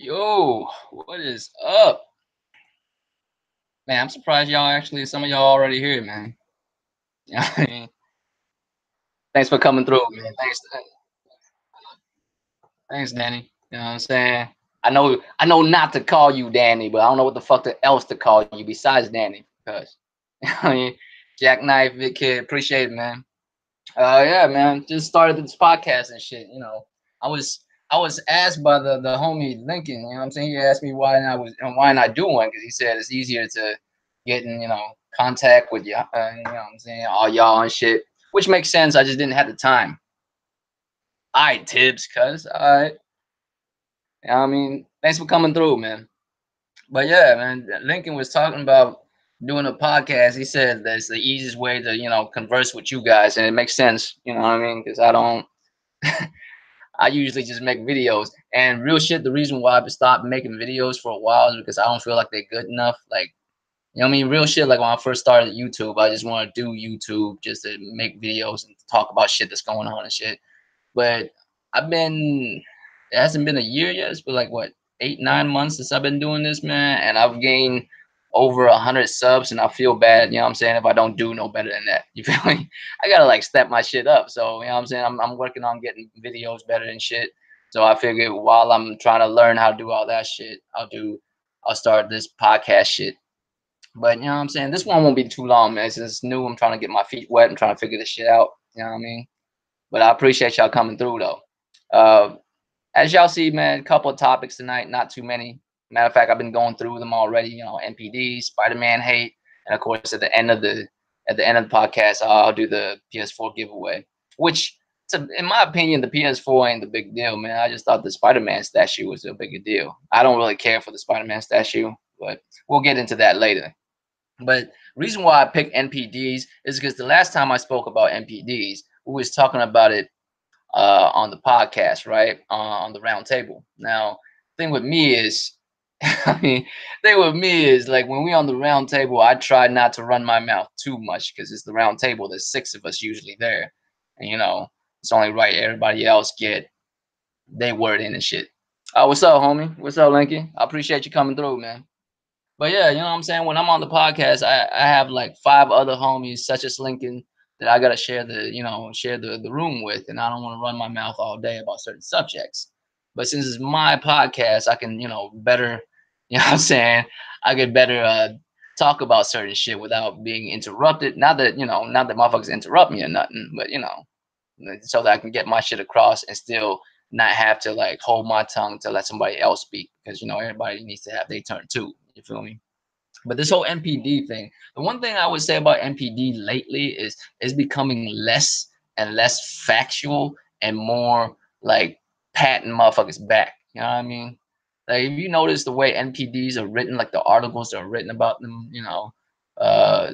Yo, what is up? Man, I'm surprised y'all actually, some of y'all already here, man. You know what I mean? Thanks for coming through, man. Thanks, Danny. You know what I'm saying? I know not to call you Danny, but I don't know what the fuck else to call you besides Danny. Because I mean, Jackknife, Big Kid, appreciate it, man. Yeah, man. Just started this podcast and shit. I was I was asked by the homie Lincoln. You know what I'm saying? He asked me why not do one because he said it's easier to get in contact with you. You know what I'm saying? All y'all and shit, which makes sense. I just didn't have the time. All right, Tibbs, cuz. All right. I mean, thanks for coming through, man. But yeah, man, Lincoln was talking about doing a podcast. He said that's the easiest way to converse with you guys, and it makes sense. You know what I mean? Because I don't. I usually just make videos. And real shit, the reason why I've stopped making videos for a while is because I don't feel like they're good enough. Like, you know what I mean? Real shit, like when I first started YouTube, I just want to do YouTube just to make videos and talk about shit that's going on and shit. But it hasn't been a year yet. It's been like, what, 8, 9 months since I've been doing this, man. And I've gained over 100 subs, and I feel bad, you know what I'm saying, if I don't do no better than that. You feel me? I gotta like step my shit up. So, you know what I'm saying? I'm working on getting videos better and shit. So I figured while I'm trying to learn how to do all that shit, I'll start this podcast shit. But you know what I'm saying? This one won't be too long, man. Since it's new, I'm trying to get my feet wet. I'm trying to figure this shit out. You know what I mean? But I appreciate y'all coming through though. Uh, as y'all see, man, a couple of topics tonight, not too many. Matter of fact, I've been going through them already. NPDs, Spider-Man hate, and of course, at the end of the podcast, I'll do the PS4 giveaway. Which, in my opinion, the PS4 ain't the big deal, man. I just thought the Spider-Man statue was a bigger deal. I don't really care for the Spider-Man statue, but we'll get into that later. But reason why I picked NPDs is because the last time I spoke about NPDs, we was talking about it on the podcast, right? On the round table. Now, thing with me is, I mean, thing with me is like when we on the round table, I try not to run my mouth too much because it's the round table. There's 6 of us usually there, and it's only right everybody else get they word in and shit. What's up, homie? What's up, Linky? I appreciate you coming through, man. But yeah, you know what I'm saying? When I'm on the podcast, I have like 5 other homies, such as Lincoln, that I gotta share the room with, and I don't want to run my mouth all day about certain subjects. But since it's my podcast, I can, better, you know what I'm saying? I could better talk about certain shit without being interrupted. Not that motherfuckers interrupt me or nothing, but so that I can get my shit across and still not have to like hold my tongue to let somebody else speak because everybody needs to have their turn too. You feel me? But this whole NPD thing, the one thing I would say about NPD lately is becoming less and less factual and more like patting motherfuckers back. You know what I mean? Like if you notice the way NPDs are written, like the articles that are written about them, uh,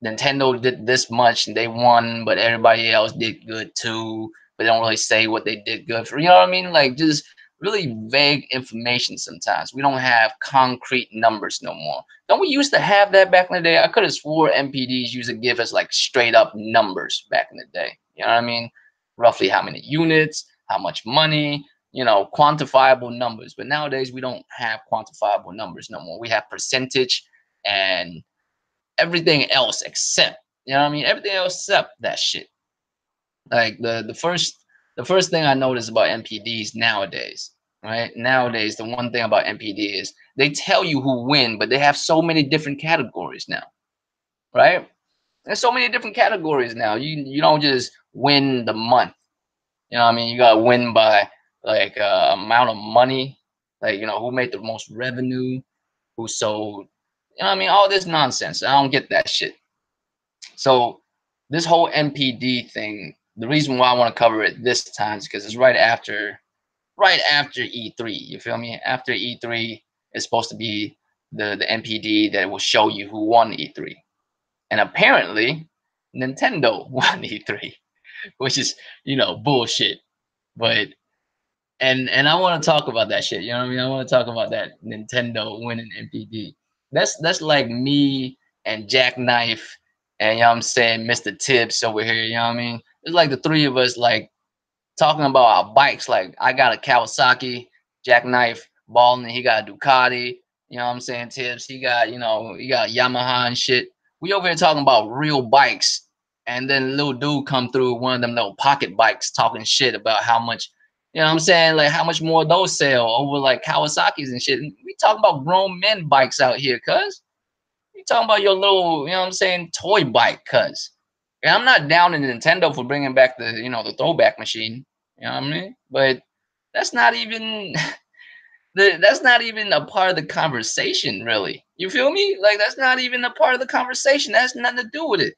Nintendo did this much and they won, but everybody else did good too. But they don't really say what they did good for. You know what I mean? Like just really vague information sometimes. We don't have concrete numbers no more. Don't we used to have that back in the day? I could have swore NPDs used to give us like straight up numbers back in the day. You know what I mean? Roughly how many units, how much money, quantifiable numbers. But nowadays we don't have quantifiable numbers no more. We have percentage and everything else except, you know what I mean? Everything else except that shit. Like the first thing I notice about NPDs nowadays, right? Nowadays, the one thing about NPD is they tell you who win, but they have so many different categories now, right? There's so many different categories now. You don't just win the month. You know what I mean? You gotta win by like amount of money, like who made the most revenue, who sold. You know what I mean? All this nonsense. I don't get that shit. So this whole NPD thing, the reason why I want to cover it this time is because it's right after E3. You feel me? After E3 is supposed to be the NPD that will show you who won E3. And apparently Nintendo won E3, which is, bullshit. But and I want to talk about that shit. You know what I mean? I want to talk about that Nintendo winning NPD. That's like me and Jackknife and you know what I'm saying, Mr. Tips over here, you know what I mean? It's like the 3 of us like talking about our bikes. Like I got a Kawasaki, Jackknife balling. He got a Ducati. You know what I'm saying? Tips. He got, he got Yamaha and shit. We over here talking about real bikes, and then little dude come through with one of them little pocket bikes talking shit about how much, you know what I'm saying, like how much more those sell over like Kawasaki's and shit. And we talking about grown men bikes out here, cuz. You talking about your little, you know what I'm saying, toy bike, cuz. And I'm not down in Nintendo for bringing back the, the throwback machine. You know what I mean? But that's not even that's not even a part of the conversation, really. You feel me? Like that's not even a part of the conversation. That has nothing to do with it.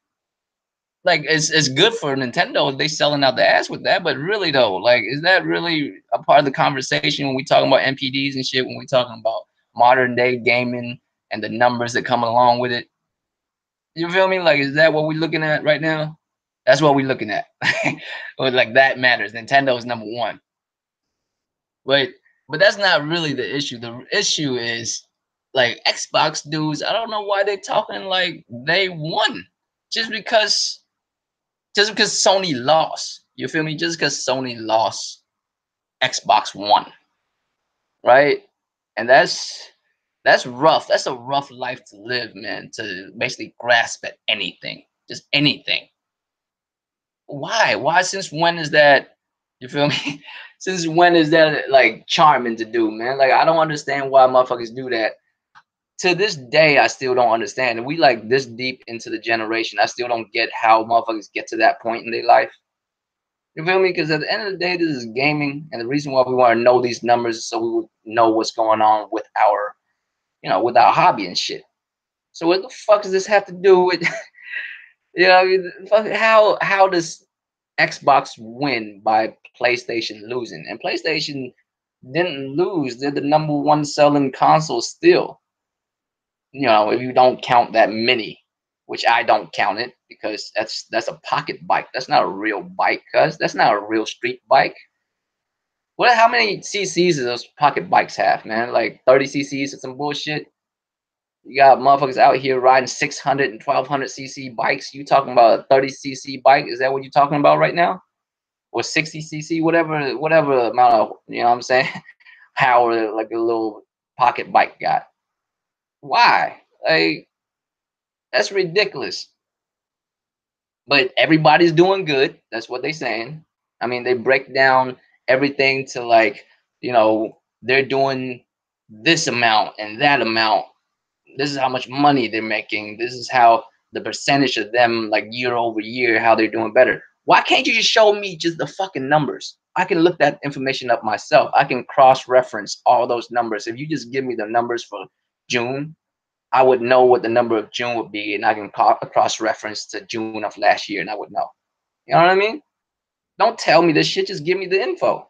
Like it's good for Nintendo. They selling out the ass with that, but really though, like is that really a part of the conversation when we talking about NPDs and shit? When we talking about modern day gaming and the numbers that come along with it? You feel me? Like is that what we're looking at right now? That's what we're looking at. Or like that matters. Nintendo is number one. But that's not really the issue. The issue is like Xbox dudes. I don't know why they're talking like they won just because Sony lost. You feel me? Just because Sony lost, Xbox won, right? And that's rough. That's a rough life to live, man. To basically grasp at anything, just anything. Why? Why? Since when is that? You feel me? Since when is that like charming to do, man? Like I don't understand why motherfuckers do that. To this day, I still don't understand. And we like this deep into the generation, I still don't get how motherfuckers get to that point in their life. You feel me? Because at the end of the day, this is gaming, and the reason why we want to know these numbers is so we would know what's going on with our, with our hobby and shit. So what the fuck does this have to do with, how does Xbox win by PlayStation losing? And PlayStation didn't lose. They're the number one selling console still. If you don't count that mini, which I don't count it because that's a pocket bike. That's not a real bike, cuz that's not a real street bike. How many CCs does those pocket bikes have, man? Like 30 CCs or some bullshit. You got motherfuckers out here riding 600 and 1200 cc bikes. You talking about a 30 cc bike? Is that what you're talking about right now? Or 60 cc, whatever amount of, you know what I'm saying, power like a little pocket bike got. Why? Like that's ridiculous. But everybody's doing good. That's what they're saying. I mean, they break down everything to like, they're doing this amount and that amount. This is how much money they're making. This is how the percentage of them, like year over year, how they're doing better. Why can't you just show me just the fucking numbers? I can look that information up myself. I can cross-reference all those numbers. If you just give me the numbers for June, I would know what the number of June would be, and I can cross-reference to June of last year, and I would know. You know what I mean? Don't tell me this shit. Just give me the info.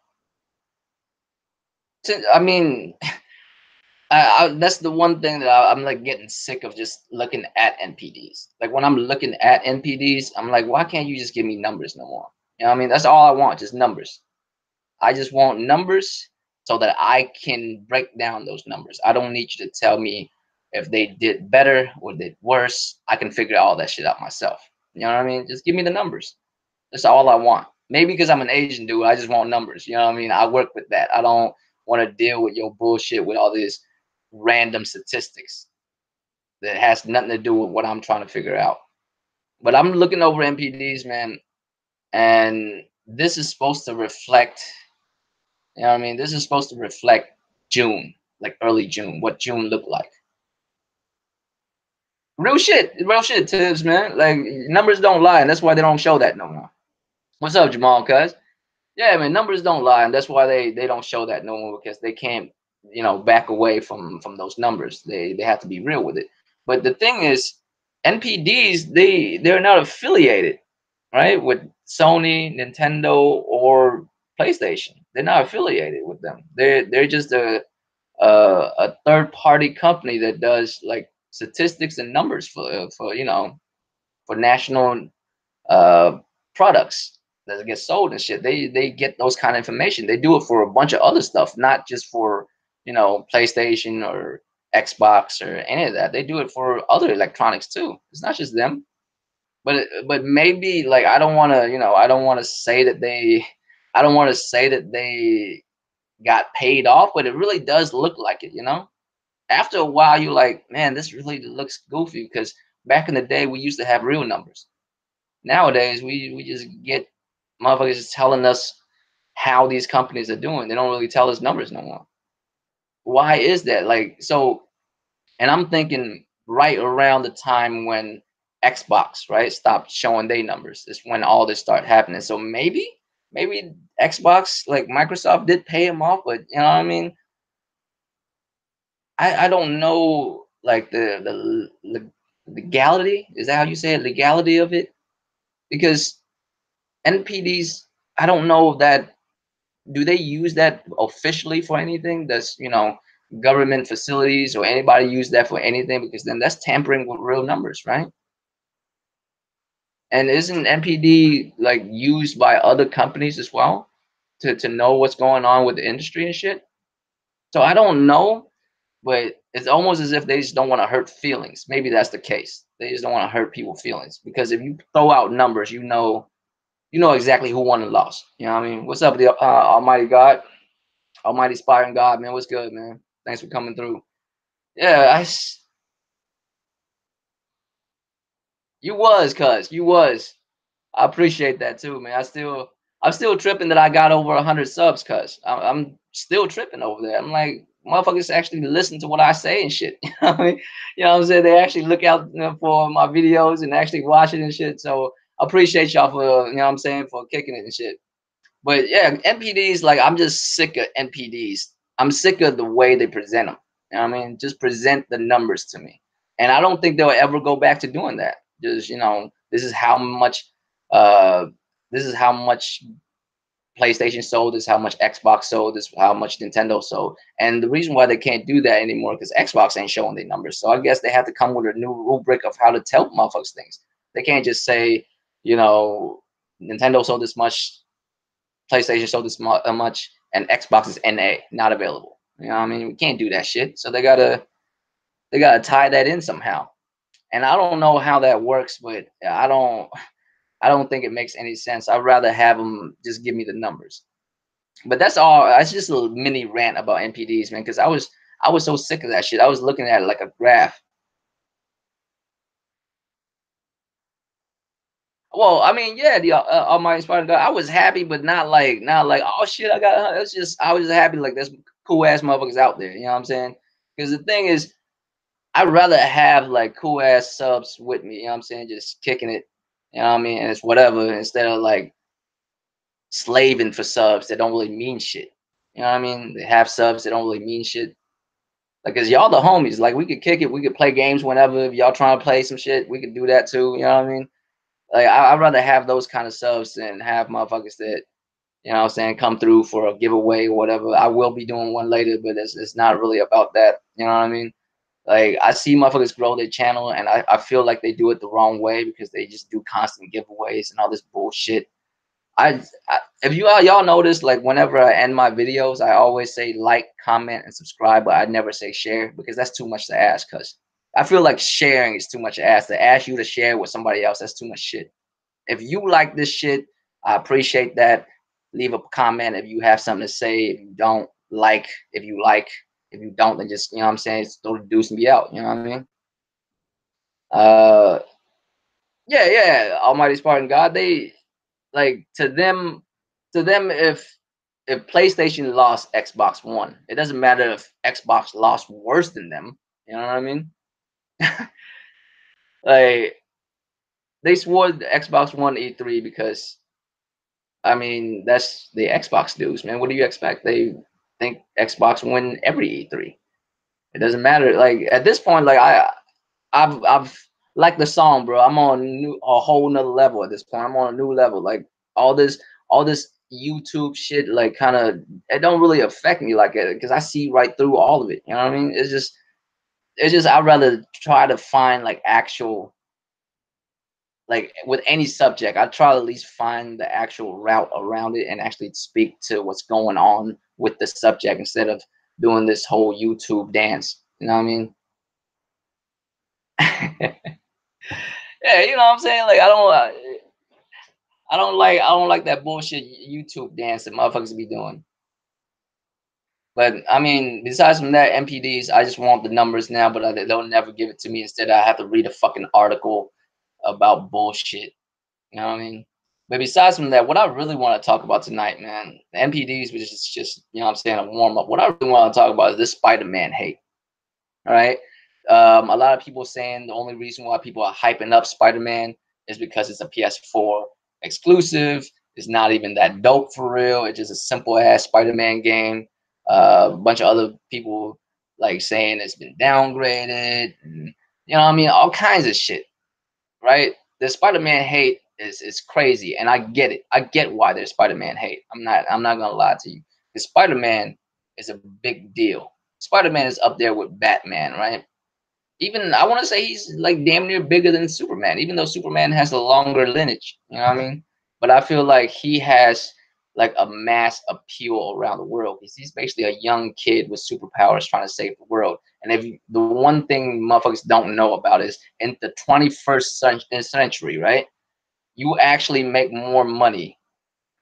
I mean, that's the one thing that I'm like getting sick of, just looking at NPDs. Like when I'm looking at NPDs, I'm like, why can't you just give me numbers no more? You know what I mean? That's all I want, just numbers. I just want numbers so that I can break down those numbers. I don't need you to tell me if they did better or did worse. I can figure all that shit out myself. You know what I mean? Just give me the numbers. That's all I want. Maybe because I'm an Asian dude, I just want numbers. You know what I mean? I work with that. I don't want to deal with your bullshit with all these random statistics that has nothing to do with what I'm trying to figure out. But I'm looking over NPDs, man, and this is supposed to reflect, you know what I mean? This is supposed to reflect June, like early June, what June looked like. Real shit, Tibbs, man. Like numbers don't lie, and that's why they don't show that no more. What's up, Jamal? Cuz? Yeah, man, numbers don't lie, and that's why they don't show that no more, because they can't, back away from those numbers. They have to be real with it. But the thing is, NPDs they're not affiliated, right, with Sony, Nintendo, or PlayStation. They're not affiliated with them. They're just a third party company that does like statistics and numbers for national products that get sold and shit. They get those kind of information. They do it for a bunch of other stuff, not just for PlayStation or Xbox or any of that. They do it for other electronics too. It's not just them. But maybe like I don't want to say that they got paid off, but it really does look like it, you know? After a while, you're like, man, this really looks goofy because back in the day, we used to have real numbers. Nowadays, we just get motherfuckers just telling us how these companies are doing. They don't really tell us numbers no more. Why is that? Like, so, and I'm thinking right around the time when Xbox, right, stopped showing their numbers is when all this started happening. So maybe Xbox, like Microsoft did pay him off, but you know what I mean? I don't know like the legality. Is that how you say it? Legality of it? Because NPDs, I don't know that do they use that officially for anything? Does government facilities or anybody use that for anything? Because then that's tampering with real numbers, right? And isn't NPD like used by other companies as well to know what's going on with the industry and shit? So I don't know, but it's almost as if they just don't want to hurt feelings. Maybe that's the case. They just don't want to hurt people's feelings because if you throw out numbers, you know exactly who won and lost. You know what I mean? What's up, the Almighty God, Almighty Inspiring God, man? What's good, man? Thanks for coming through. Yeah, you was, cuz you was. I appreciate that too, man. I'm still tripping that I got over 100 subs, cuz I'm still tripping over that. I'm like, motherfuckers actually listen to what I say and shit. You know what I mean? You know what I'm saying? They actually look out, for my videos and actually watch it and shit. So I appreciate y'all for, what I'm saying, for kicking it and shit. But yeah, NPDs, like I'm just sick of NPDs. I'm sick of the way they present them. You know what I mean? Just present the numbers to me. And I don't think they'll ever go back to doing that. Just, this is how much uh this is how much PlayStation sold, this is how much Xbox sold, this is how much Nintendo sold. And the reason why they can't do that anymore because Xbox ain't showing their numbers. So I guess they have to come with a new rubric of how to tell motherfuckers things. They can't just say, you know, Nintendo sold this much, PlayStation sold this much, and Xbox is NA, not available. You know what I mean? We can't do that shit. So they gotta tie that in somehow. And I don't know how that works, but I don't think it makes any sense. I'd rather have them just give me the numbers. But that's all. That's just a little mini rant about NPDs, man. Because I was so sick of that shit. I was looking at it like a graph. Well, I mean, yeah, the Almighty Spider God. I was happy, but not like oh shit, I got. It's just I was just happy like there's cool ass motherfuckers out there. You know what I'm saying? Because the thing is, I'd rather have like cool ass subs with me. You know what I'm saying? Just kicking it. You know what I mean? And it's whatever instead of like slaving for subs that don't really mean shit. You know what I mean? They have subs that don't really mean shit. Like, cause y'all the homies. Like, we could kick it. We could play games whenever. If y'all trying to play some shit, we could do that too. You know what I mean? Like, I'd rather have those kind of subs than have motherfuckers that, what I'm saying, come through for a giveaway or whatever. I will be doing one later, but it's not really about that. You know what I mean? Like, I see motherfuckers grow their channel, and I feel like they do it the wrong way because they just do constant giveaways and all this bullshit. I if y'all notice, like whenever I end my videos, I always say like, comment, and subscribe, but I never say share because that's too much to ask. Cause I feel like sharing is too much to ask. To ask you to share with somebody else, that's too much shit. If you like this shit, I appreciate that. Leave a comment if you have something to say. If you don't like, if you like, if you don't, then just what I'm saying, just throw the deuce and be out. You know what I mean? Uh, yeah, yeah. Almighty Spartan God, they like to them if PlayStation lost, Xbox won. It doesn't matter if Xbox lost worse than them. You know what I mean? Like they swore the Xbox won E3 because I mean that's the Xbox dudes, man. What do you expect? They think Xbox win every E3. It doesn't matter. Like at this point, like I've like the song, bro. I'm on a whole nother level at this point. I'm on a new level. Like all this YouTube shit, like kind of it don't really affect me like it because I see right through all of it. You know what I mean? It's just I'd rather try to find like actual like with any subject. I try to at least find the actual route around it and actually speak to what's going on with the subject instead of doing this whole YouTube dance. You know what I mean? Yeah, you know what I'm saying? Like I don't like that bullshit YouTube dance that motherfuckers be doing. But I mean, besides from that, NPDs, I just want the numbers now, but they'll never give it to me. Instead, I have to read a fucking article about bullshit. You know what I mean? But besides from that, what I really want to talk about tonight, man, the NPDs was just you know what I'm saying, a warm up. What I really want to talk about is this Spider-Man hate. All right. A lot of people saying the only reason why people are hyping up Spider-Man is because it's a PS4 exclusive. It's not even that dope for real. It's just a simple ass Spider-Man game. A bunch of other people like saying it's been downgraded. And, you know what I mean? All kinds of shit, right? The Spider-Man hate is crazy, and I get it. I get why there's Spider-Man hate. I'm not gonna lie to you. Because Spider-Man is a big deal. Spider-Man is up there with Batman, right? Even I want to say he's like damn near bigger than Superman, even though Superman has a longer lineage. You know what I mean? But I feel like he has like a mass appeal around the world because he's basically a young kid with superpowers trying to save the world. And if the one thing motherfuckers don't know about is in the 21st century, right? You actually make more money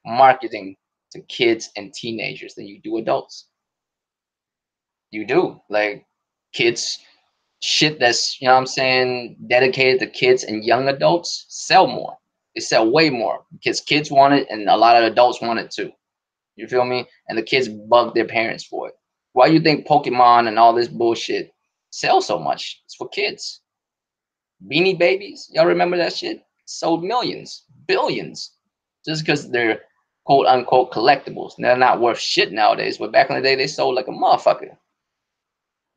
marketing to kids and teenagers than you do adults. You do. Like kids shit that's, you know what I'm saying, dedicated to kids and young adults sell more. They sell way more because kids want it and a lot of adults want it too. You feel me? And the kids bug their parents for it. Why you think Pokemon and all this bullshit sell so much? It's for kids. Beanie Babies, y'all remember that shit? Sold millions, billions, just because they're quote unquote collectibles. They're not worth shit nowadays, but back in the day they sold like a motherfucker.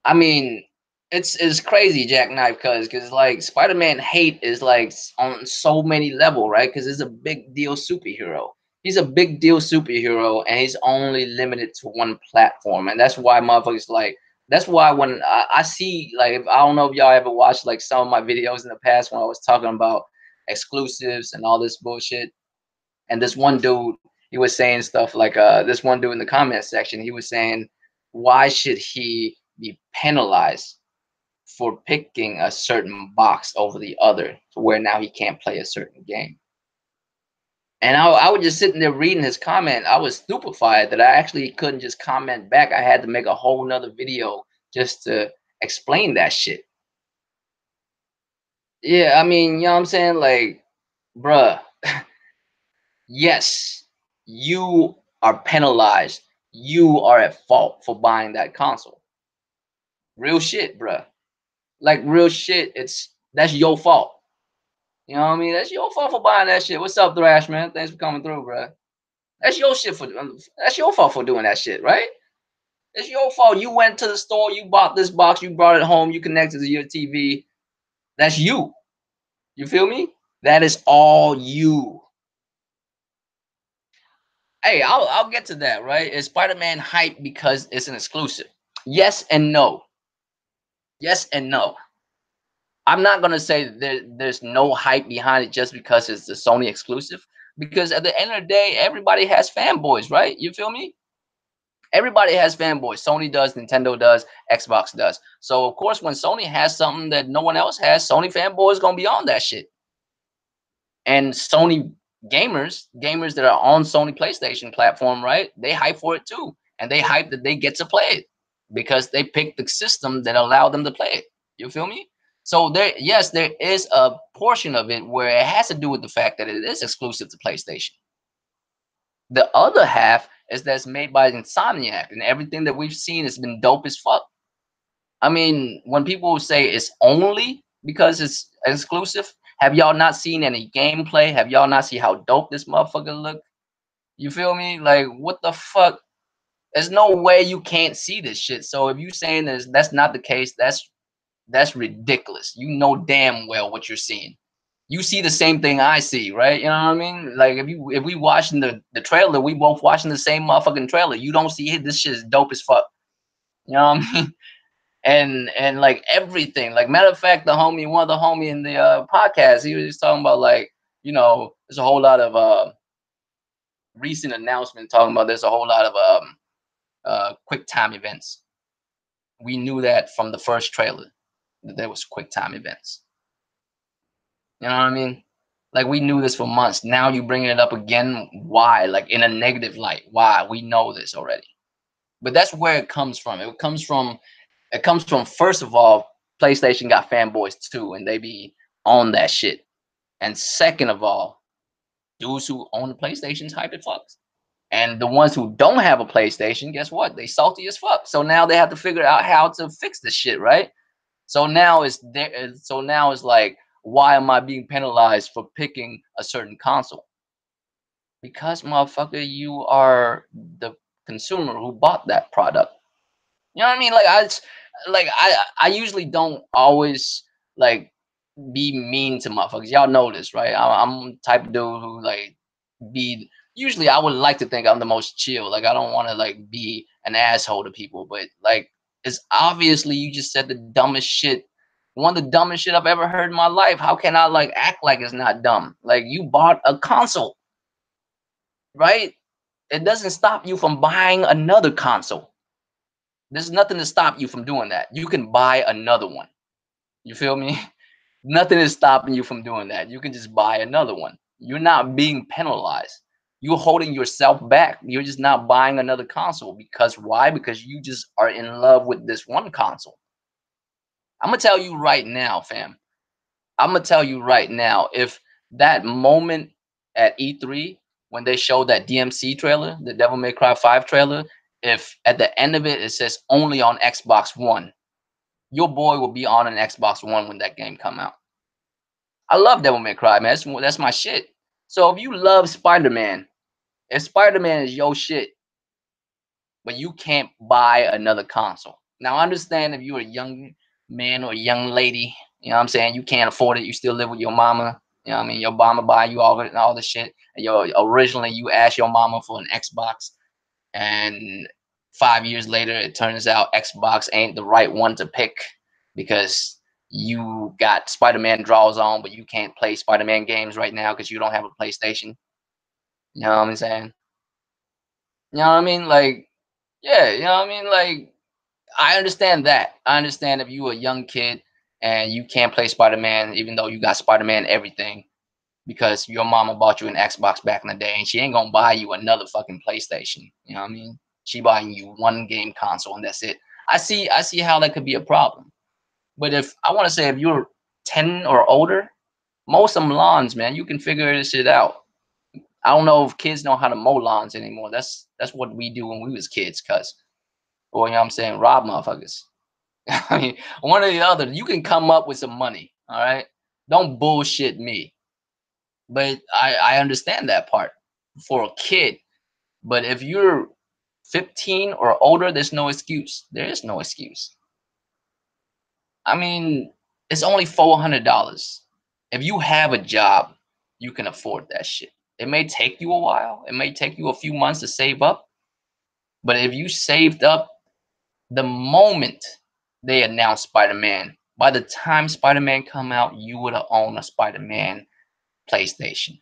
I mean, it's crazy, Jackknife, because like Spider-Man hate is like on so many level, right? Because it's a big deal superhero. He's a big deal superhero, and he's only limited to one platform, and that's why motherfuckers like. That's why when I see like, if, I don't know if y'all ever watched like some of my videos in the past when I was talking about exclusives and all this bullshit, and this one dude he was saying stuff like this one dude in the comment section he was saying, why should he be penalized for picking a certain box over the other to where now he can't play a certain game? And I was just sitting there reading his comment. I was stupefied that I actually couldn't just comment back. I had to make a whole nother video just to explain that shit. Yeah, I mean, you know what I'm saying? Like, bruh, yes, you are penalized. You are at fault for buying that console. Real shit, bruh. Like real shit. That's your fault. You know what I mean? That's your fault for buying that shit. What's up, Thrash, man? Thanks for coming through, bruh. That's your shit for. That's your fault for doing that shit, right? It's your fault. You went to the store. You bought this box. You brought it home. You connected to your TV. That's you. You feel me? That is all you. Hey, I'll get to that, right? Is Spider-Man hype because it's an exclusive? Yes and no. Yes and no. I'm not gonna say there's no hype behind it just because it's the Sony exclusive. Because at the end of the day, everybody has fanboys, right? You feel me? Everybody has fanboys. Sony does, Nintendo does, Xbox does. So of course, when Sony has something that no one else has, Sony fanboys gonna be on that shit. And Sony gamers that are on Sony PlayStation platform, right? They hype for it too, and they hype that they get to play it because they picked the system that allowed them to play it. You feel me? So there, yes, there is a portion of it where it has to do with the fact that it is exclusive to PlayStation. The other half is that's made by Insomniac, and everything that we've seen has been dope as fuck. I mean, when people say it's only because it's exclusive, have y'all not seen any gameplay? Have y'all not see how dope this motherfucker look? You feel me? Like, what the fuck? There's no way you can't see this shit. So if you saying that's not the case, that's ridiculous. You know damn well what you're seeing. You see the same thing I see, right? You know what I mean? Like if we watching the trailer, we both watching the same motherfucking trailer. You don't see it. This shit is dope as fuck. You know what I mean? And like everything. Like matter of fact, one of the homie in the podcast, he was just talking about like, you know, there's a whole lot of recent announcement talking about there's a whole lot of quick time events. We knew that from the first trailer that there was quick time events. You know what I mean? Like we knew this for months. Now you bringing it up again. Why? Like in a negative light. Why? We know this already. But that's where it comes from. It comes from, first of all, PlayStation got fanboys too, and they be on that shit. And second of all, dudes who own the PlayStation's hype as fucks. And the ones who don't have a PlayStation, guess what? They salty as fuck. So now they have to figure out how to fix this shit, right? So now it's there. So now it's like, why am I being penalized for picking a certain console? Because, motherfucker, you are the consumer who bought that product. You know what I mean? I usually don't always like be mean to motherfuckers. Y'all know this, right? I'm the type of dude who like be. Usually, I would like to think I'm the most chill. Like I don't want to like be an asshole to people, but like it's obviously you just said the dumbest shit. One of the dumbest shit I've ever heard in my life. How can I like act like it's not dumb? Like you bought a console, right? It doesn't stop you from buying another console. There's nothing to stop you from doing that. You can buy another one. You feel me? Nothing is stopping you from doing that. You can just buy another one. You're not being penalized. You're holding yourself back. You're just not buying another console. Because why? Because you just are in love with this one console. I'm going to tell you right now, fam. I'm going to tell you right now, if that moment at E3, when they showed that DMC trailer, the Devil May Cry 5 trailer, if at the end of it, it says only on Xbox One, your boy will be on an Xbox One when that game come out. I love Devil May Cry, man. That's my shit. So if you love Spider-Man, if Spider-Man is your shit, but you can't buy another console. Now I understand if you're a young man or a young lady, you know what I'm saying, you can't afford it, you still live with your mama. You know what I mean? Your mama buy you all the shit. And originally you asked your mama for an Xbox, and 5 years later it turns out Xbox ain't the right one to pick because you got Spider-Man draws on, but you can't play Spider-Man games right now because you don't have a PlayStation. You know what I'm saying? You know what I mean? Like, yeah, you know what I mean? Like, I understand that. I understand if you a young kid and you can't play Spider-Man, even though you got Spider-Man everything, because your mama bought you an Xbox back in the day, and she ain't gonna buy you another fucking PlayStation. You know what I mean? She buying you one game console and that's it. I see how that could be a problem. But if I want to say if you're 10 or older, mow some lawns, man. You can figure this shit out. I don't know if kids know how to mow lawns anymore. That's what we do when we was kids, cuz. Or you know what I'm saying, rob motherfuckers. I mean, one or the other. You can come up with some money, all right? Don't bullshit me. But I understand that part for a kid. But if you're 15 or older, there's no excuse. There is no excuse. I mean, it's only $400. If you have a job, you can afford that shit. It may take you a while. It may take you a few months to save up. But if you saved up the moment they announced Spider-Man, by the time Spider-Man come out, you would have owned a Spider-Man PlayStation.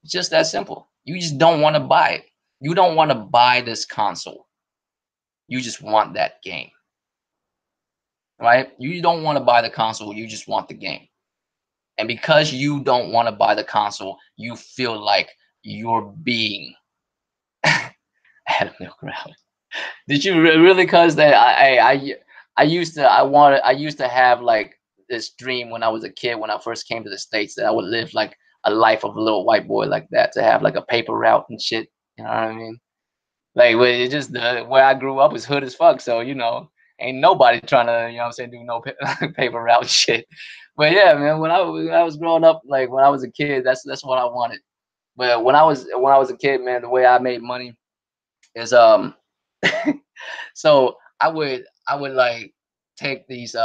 It's just that simple. You just don't want to buy it. You don't want to buy this console. You just want that game, right? You don't want to buy the console. You just want the game. And because you don't want to buy the console, you feel like you're being Adam Milk Rally. Did you really? Cause that I used to have like this dream when I was a kid, when I first came to the States, that I would live like a life of a little white boy like that, to have like a paper route and shit. You know what I mean? Like it just where I grew up was hood as fuck, so you know, ain't nobody trying to, you know what I'm saying, do no paper route shit. But yeah, man, when I was growing up, like when I was a kid, that's what I wanted. But when I was a kid, man, the way I made money is so I would like take these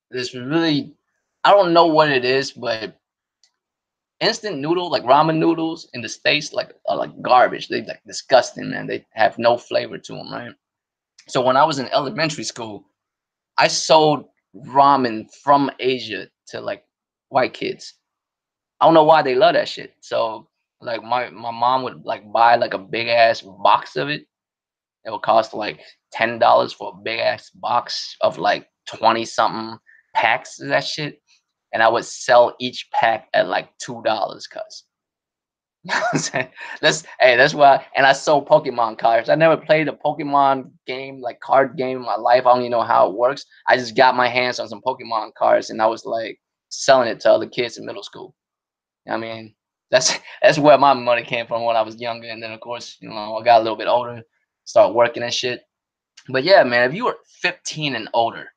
this really, I don't know what it is, but instant noodle, like ramen noodles in the States, like are like garbage. They like disgusting, man. They have no flavor to them, right? So when I was in elementary school, I sold ramen from Asia to like white kids. I don't know why they love that shit. So like my mom would like buy like a big ass box of it. It would cost like $10 for a big ass box of like 20 something packs of that shit. And I would sell each pack at like $2, cuz. I'm saying? That's why. And I sold Pokemon cards. I never played a Pokemon game, like card game in my life. I don't even know how it works. I just got my hands on some Pokemon cards, and I was like selling it to other kids in middle school. I mean, that's that's where my money came from when I was younger. And then of course, I got a little bit older, start working and shit. But yeah, man, if you were 15 and older,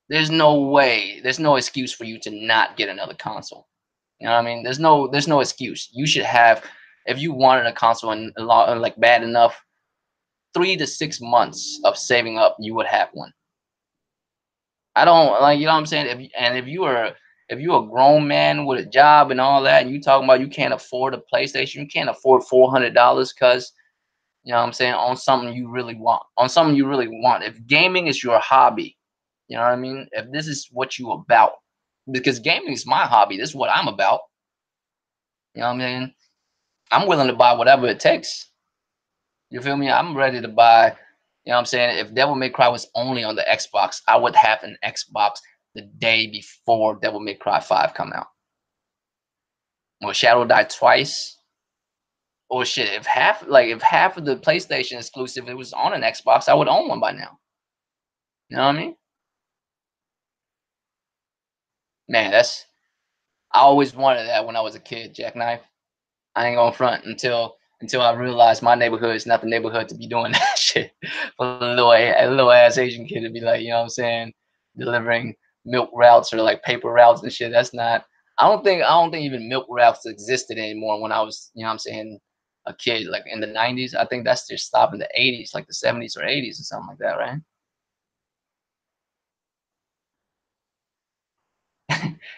there's no way, there's no excuse for you to not get another console. You know what I mean? There's no excuse. You should have, if you wanted a console and a lot, like bad enough, 3 to 6 months of saving up, you would have one. I don't like, you know what I'm saying? If you're a grown man with a job and all that, and you talking about you can't afford a PlayStation, you can't afford $400 because you know what I'm saying, on something you really want. On something you really want. If gaming is your hobby, you know what I mean? If this is what you about, because gaming is my hobby. This is what I'm about. You know what I mean? I'm willing to buy whatever it takes. You feel me? I'm ready to buy. You know what I'm saying? If Devil May Cry was only on the Xbox, I would have an Xbox the day before Devil May Cry 5 come out. Or Shadow Die Twice. Or shit, if half of the PlayStation exclusive it was on an Xbox, I would own one by now. You know what I mean? Man, I always wanted that when I was a kid, Jackknife. I ain't gonna front until I realized my neighborhood is not the neighborhood to be doing that shit. For a little ass Asian kid to be like, you know what I'm saying, delivering milk routes or like paper routes and shit. That's not. I don't think even milk routes existed anymore when I was, you know what I'm saying, a kid. Like in the '90s, I think that's just stopped in the '80s, like the '70s or '80s or something like that, right?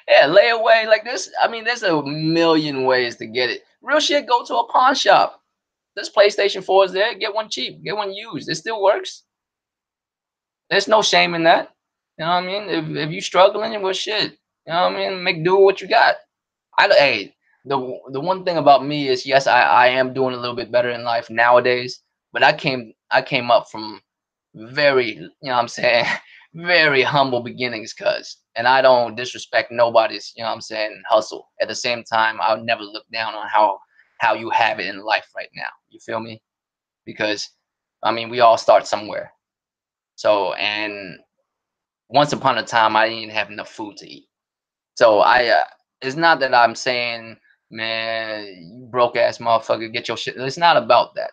Yeah, layaway like this. I mean, there's a million ways to get it. Real shit. Go to a pawn shop. This PlayStation 4 is there. Get one cheap. Get one used. It still works. There's no shame in that. You know what I mean? If you struggling, well, shit. You know what I mean? Make do with what you got. Hey, the one thing about me is yes, I am doing a little bit better in life nowadays. But I came up from very, you know what I'm saying, very humble beginnings, cuz. And I don't disrespect nobody's, you know what I'm saying, hustle. At the same time, I'll never look down on how you have it in life right now. You feel me? Because I mean, we all start somewhere. So, and once upon a time, I didn't have enough food to eat. So it's not that I'm saying, man, you broke ass motherfucker, get your shit. It's not about that.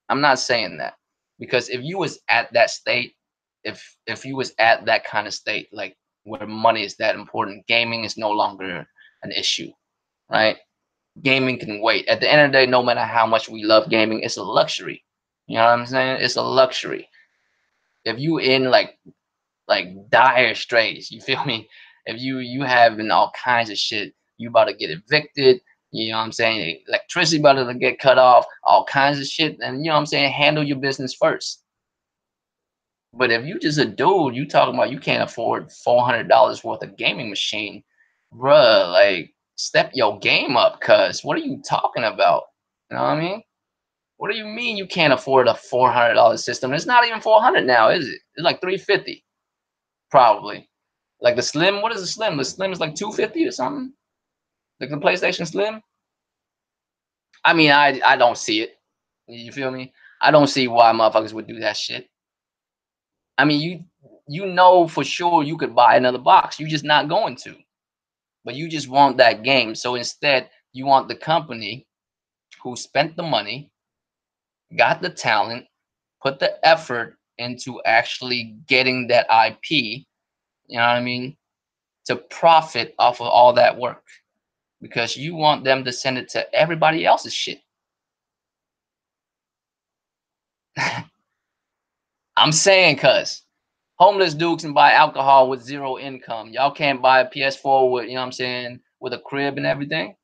I'm not saying that because if you was at that state, if you was at that kind of state, like where money is that important, gaming is no longer an issue, right? Gaming can wait. At the end of the day, no matter how much we love gaming, it's a luxury. You know what I'm saying? It's a luxury. If you in like dire straits, you feel me? If you having all kinds of shit, you about to get evicted, you know what I'm saying? Electricity about to get cut off, all kinds of shit, and you know what I'm saying? Handle your business first. But if you just a dude, you talking about you can't afford $400 worth of gaming machine, bruh, like step your game up, cuz what are you talking about? You know what I mean? What do you mean you can't afford a $400 system? It's not even 400 now, is it? It's like 350, probably. Like the Slim, what is the Slim? The Slim is like 250 or something. Like the PlayStation Slim. I mean, I don't see it. You feel me? I don't see why motherfuckers would do that shit. I mean, you know for sure you could buy another box. You just not going to. But you just want that game. So instead, you want the company who spent the money, got the talent, put the effort into actually getting that IP, you know what I mean, to profit off of all that work because you want them to send it to everybody else's shit. I'm saying, cuz homeless dudes can buy alcohol with zero income. Y'all can't buy a PS4 with, you know what I'm saying, with a crib and everything.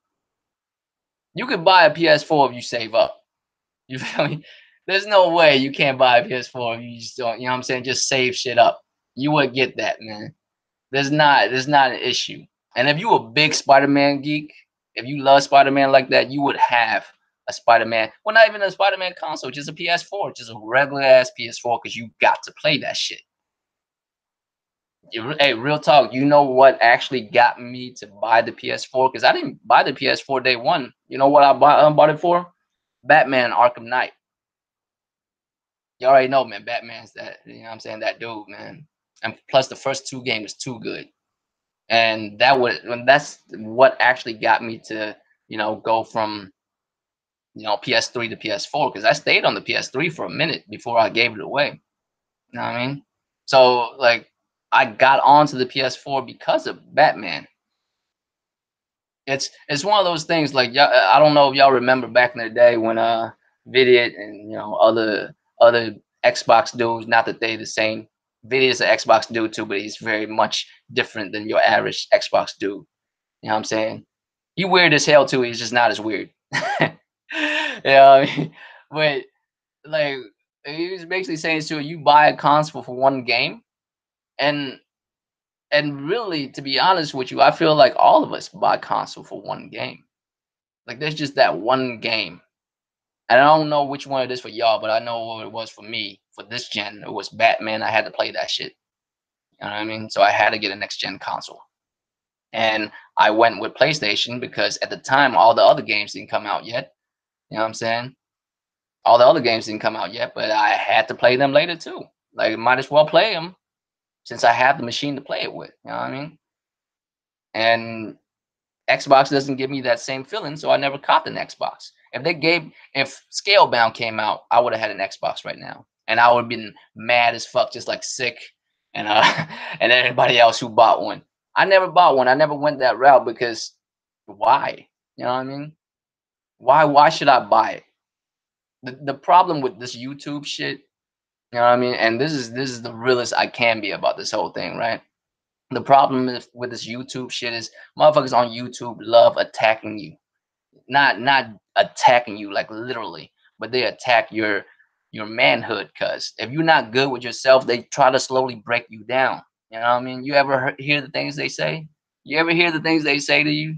You could buy a PS4 if you save up. You feel me? There's no way you can't buy a PS4 if you just don't, you know what I'm saying, just save shit up. You would get that, man. There's not an issue. And if you a big Spider-Man geek, if you love Spider-Man like that, you would have a Spider-Man. Well, not even a Spider-Man console, just a PS4, just a regular ass PS4, because you got to play that shit. Hey, real talk. You know what actually got me to buy the PS4? Because I didn't buy the PS4 day one. You know what bought it for? Batman Arkham Knight. You already know, man. Batman's that. You know what I'm saying? That dude, man. And plus, the first two games was too good. And that's what actually got me to go from PS3 to PS4 because I stayed on the PS3 for a minute before I gave it away. You know what I mean? So like I got onto the PS4 because of Batman. It's one of those things like y'all, I don't know if y'all remember back in the day when Vidiot and other Xbox dudes, not that they the same. Vidiot's an Xbox dude too, but he's very much different than your average Xbox dude. You know what I'm saying? He weird as hell too. He's just not as weird. Yeah, but like he was basically saying to you buy a console for one game, and really, to be honest with you, I feel like all of us buy console for one game. Like there's just that one game. And I don't know which one it is for y'all, but I know what it was for me for this gen. It was Batman. I had to play that shit. You know what I mean? So I had to get a next gen console. And I went with PlayStation because at the time all the other games didn't come out yet. You know what I'm saying? All the other games didn't come out yet, but I had to play them later too. Like might as well play them since I have the machine to play it with. You know what I mean? And Xbox doesn't give me that same feeling, so I never copped an Xbox. If Scalebound came out, I would have had an Xbox right now, and I would have been mad as fuck, just like sick, and and everybody else who bought one. I never bought one. I never went that route because why? You know what I mean? Why should I buy it? The problem with this YouTube shit, you know what I mean? And this is the realest I can be about this whole thing, right? The problem is with this YouTube shit is motherfuckers on YouTube love attacking you. Not attacking you like literally, but they attack your manhood. Cause if you're not good with yourself, they try to slowly break you down. You know what I mean? You ever hear the things they say? You ever hear the things they say to you?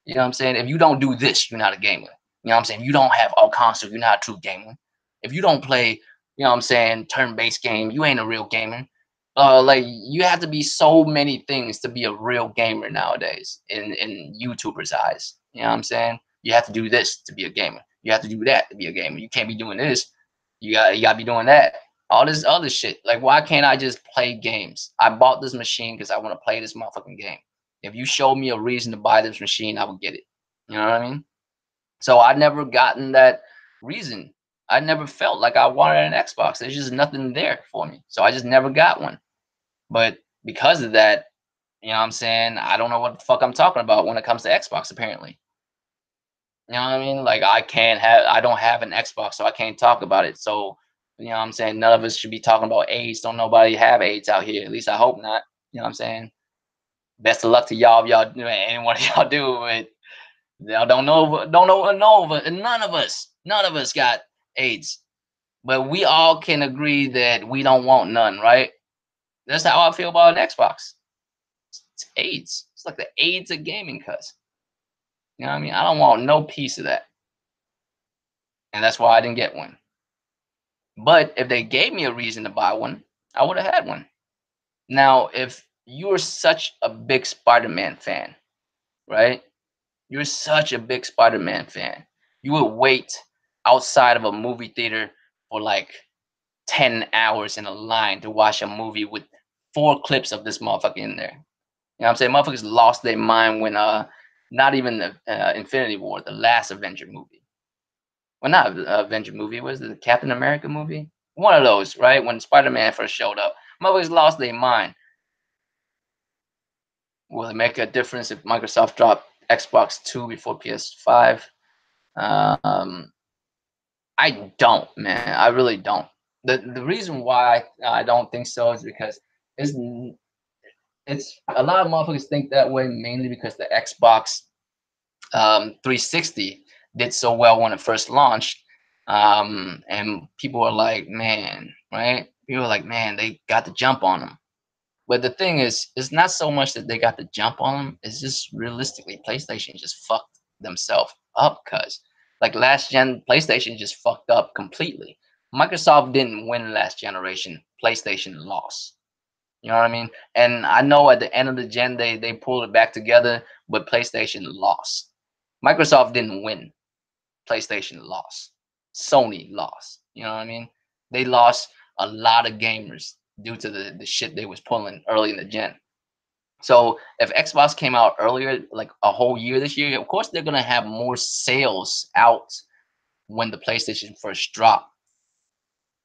You know what I'm saying? If you don't do this, you're not a gamer. You know what I'm saying? You don't have all consoles, you're not a true gamer. If you don't play, you know what I'm saying, turn-based game, you ain't a real gamer. Like you have to be so many things to be a real gamer nowadays in YouTubers' eyes. You know what I'm saying? You have to do this to be a gamer. You have to do that to be a gamer. You can't be doing this. You gotta be doing that. All this other shit. Like, why can't I just play games? I bought this machine because I want to play this motherfucking game. If you showed me a reason to buy this machine, I would get it. You know what I mean? So I never gotten that reason. I never felt like I wanted an Xbox. There's just nothing there for me. So I just never got one. But because of that, you know what I'm saying? I don't know what the fuck I'm talking about when it comes to Xbox, apparently. You know what I mean? Like I don't have an Xbox, so I can't talk about it. So, you know what I'm saying? None of us should be talking about AIDS. Don't nobody have AIDS out here. At least I hope not. You know what I'm saying? Best of luck to y'all if y'all any one of y'all do, but y'all none of us got AIDS. But we all can agree that we don't want none, right? That's how I feel about an Xbox. It's AIDS. It's like the AIDS of gaming, cuz. You know what I mean? I don't want no piece of that. And that's why I didn't get one. But if they gave me a reason to buy one, I would have had one. Now, if you're such a big Spider-Man fan, right? You're such a big Spider-Man fan. You would wait outside of a movie theater for like 10 hours in a line to watch a movie with 4 clips of this motherfucker in there. You know what I'm saying? Motherfuckers lost their mind when not even the Infinity War, the last Avenger movie. Well, not Avenger movie, was it the Captain America movie? One of those, right? When Spider-Man first showed up. Motherfuckers lost their mind. Will it make a difference if Microsoft dropped Xbox 2 before PS5? Um, I don't, man. I really don't. The reason why I don't think so is because it's it's a lot of motherfuckers think that way mainly because the Xbox 360 did so well when it first launched, and people are like, man, right? People are like, man, they got the jump on them. But the thing is, it's not so much that they got the jump on them. It's just realistically, PlayStation just fucked themselves up. Cause like last gen, PlayStation just fucked up completely. Microsoft didn't win last generation. PlayStation lost. You know what I mean? And I know at the end of the gen they pulled it back together, but PlayStation lost. Microsoft didn't win. PlayStation lost. Sony lost. You know what I mean? They lost a lot of gamers due to the shit they was pulling early in the gen. So if Xbox came out earlier, like a whole year this year, of course they're gonna have more sales out when the PlayStation first dropped.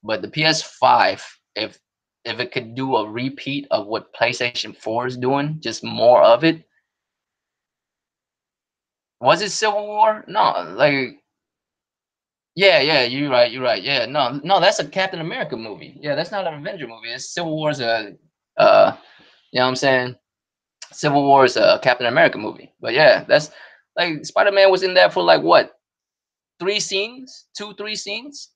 But the PS5, if it could do a repeat of what PlayStation 4 is doing, just more of it. Was it Civil War? No, like yeah, yeah, you're right, you're right. Yeah, no, no, that's a Captain America movie. Yeah, that's not an Avenger movie. It's Civil War's a you know what I'm saying? Civil War is a Captain America movie. But yeah, that's like Spider-Man was in there for like what, 3 scenes? 3 scenes?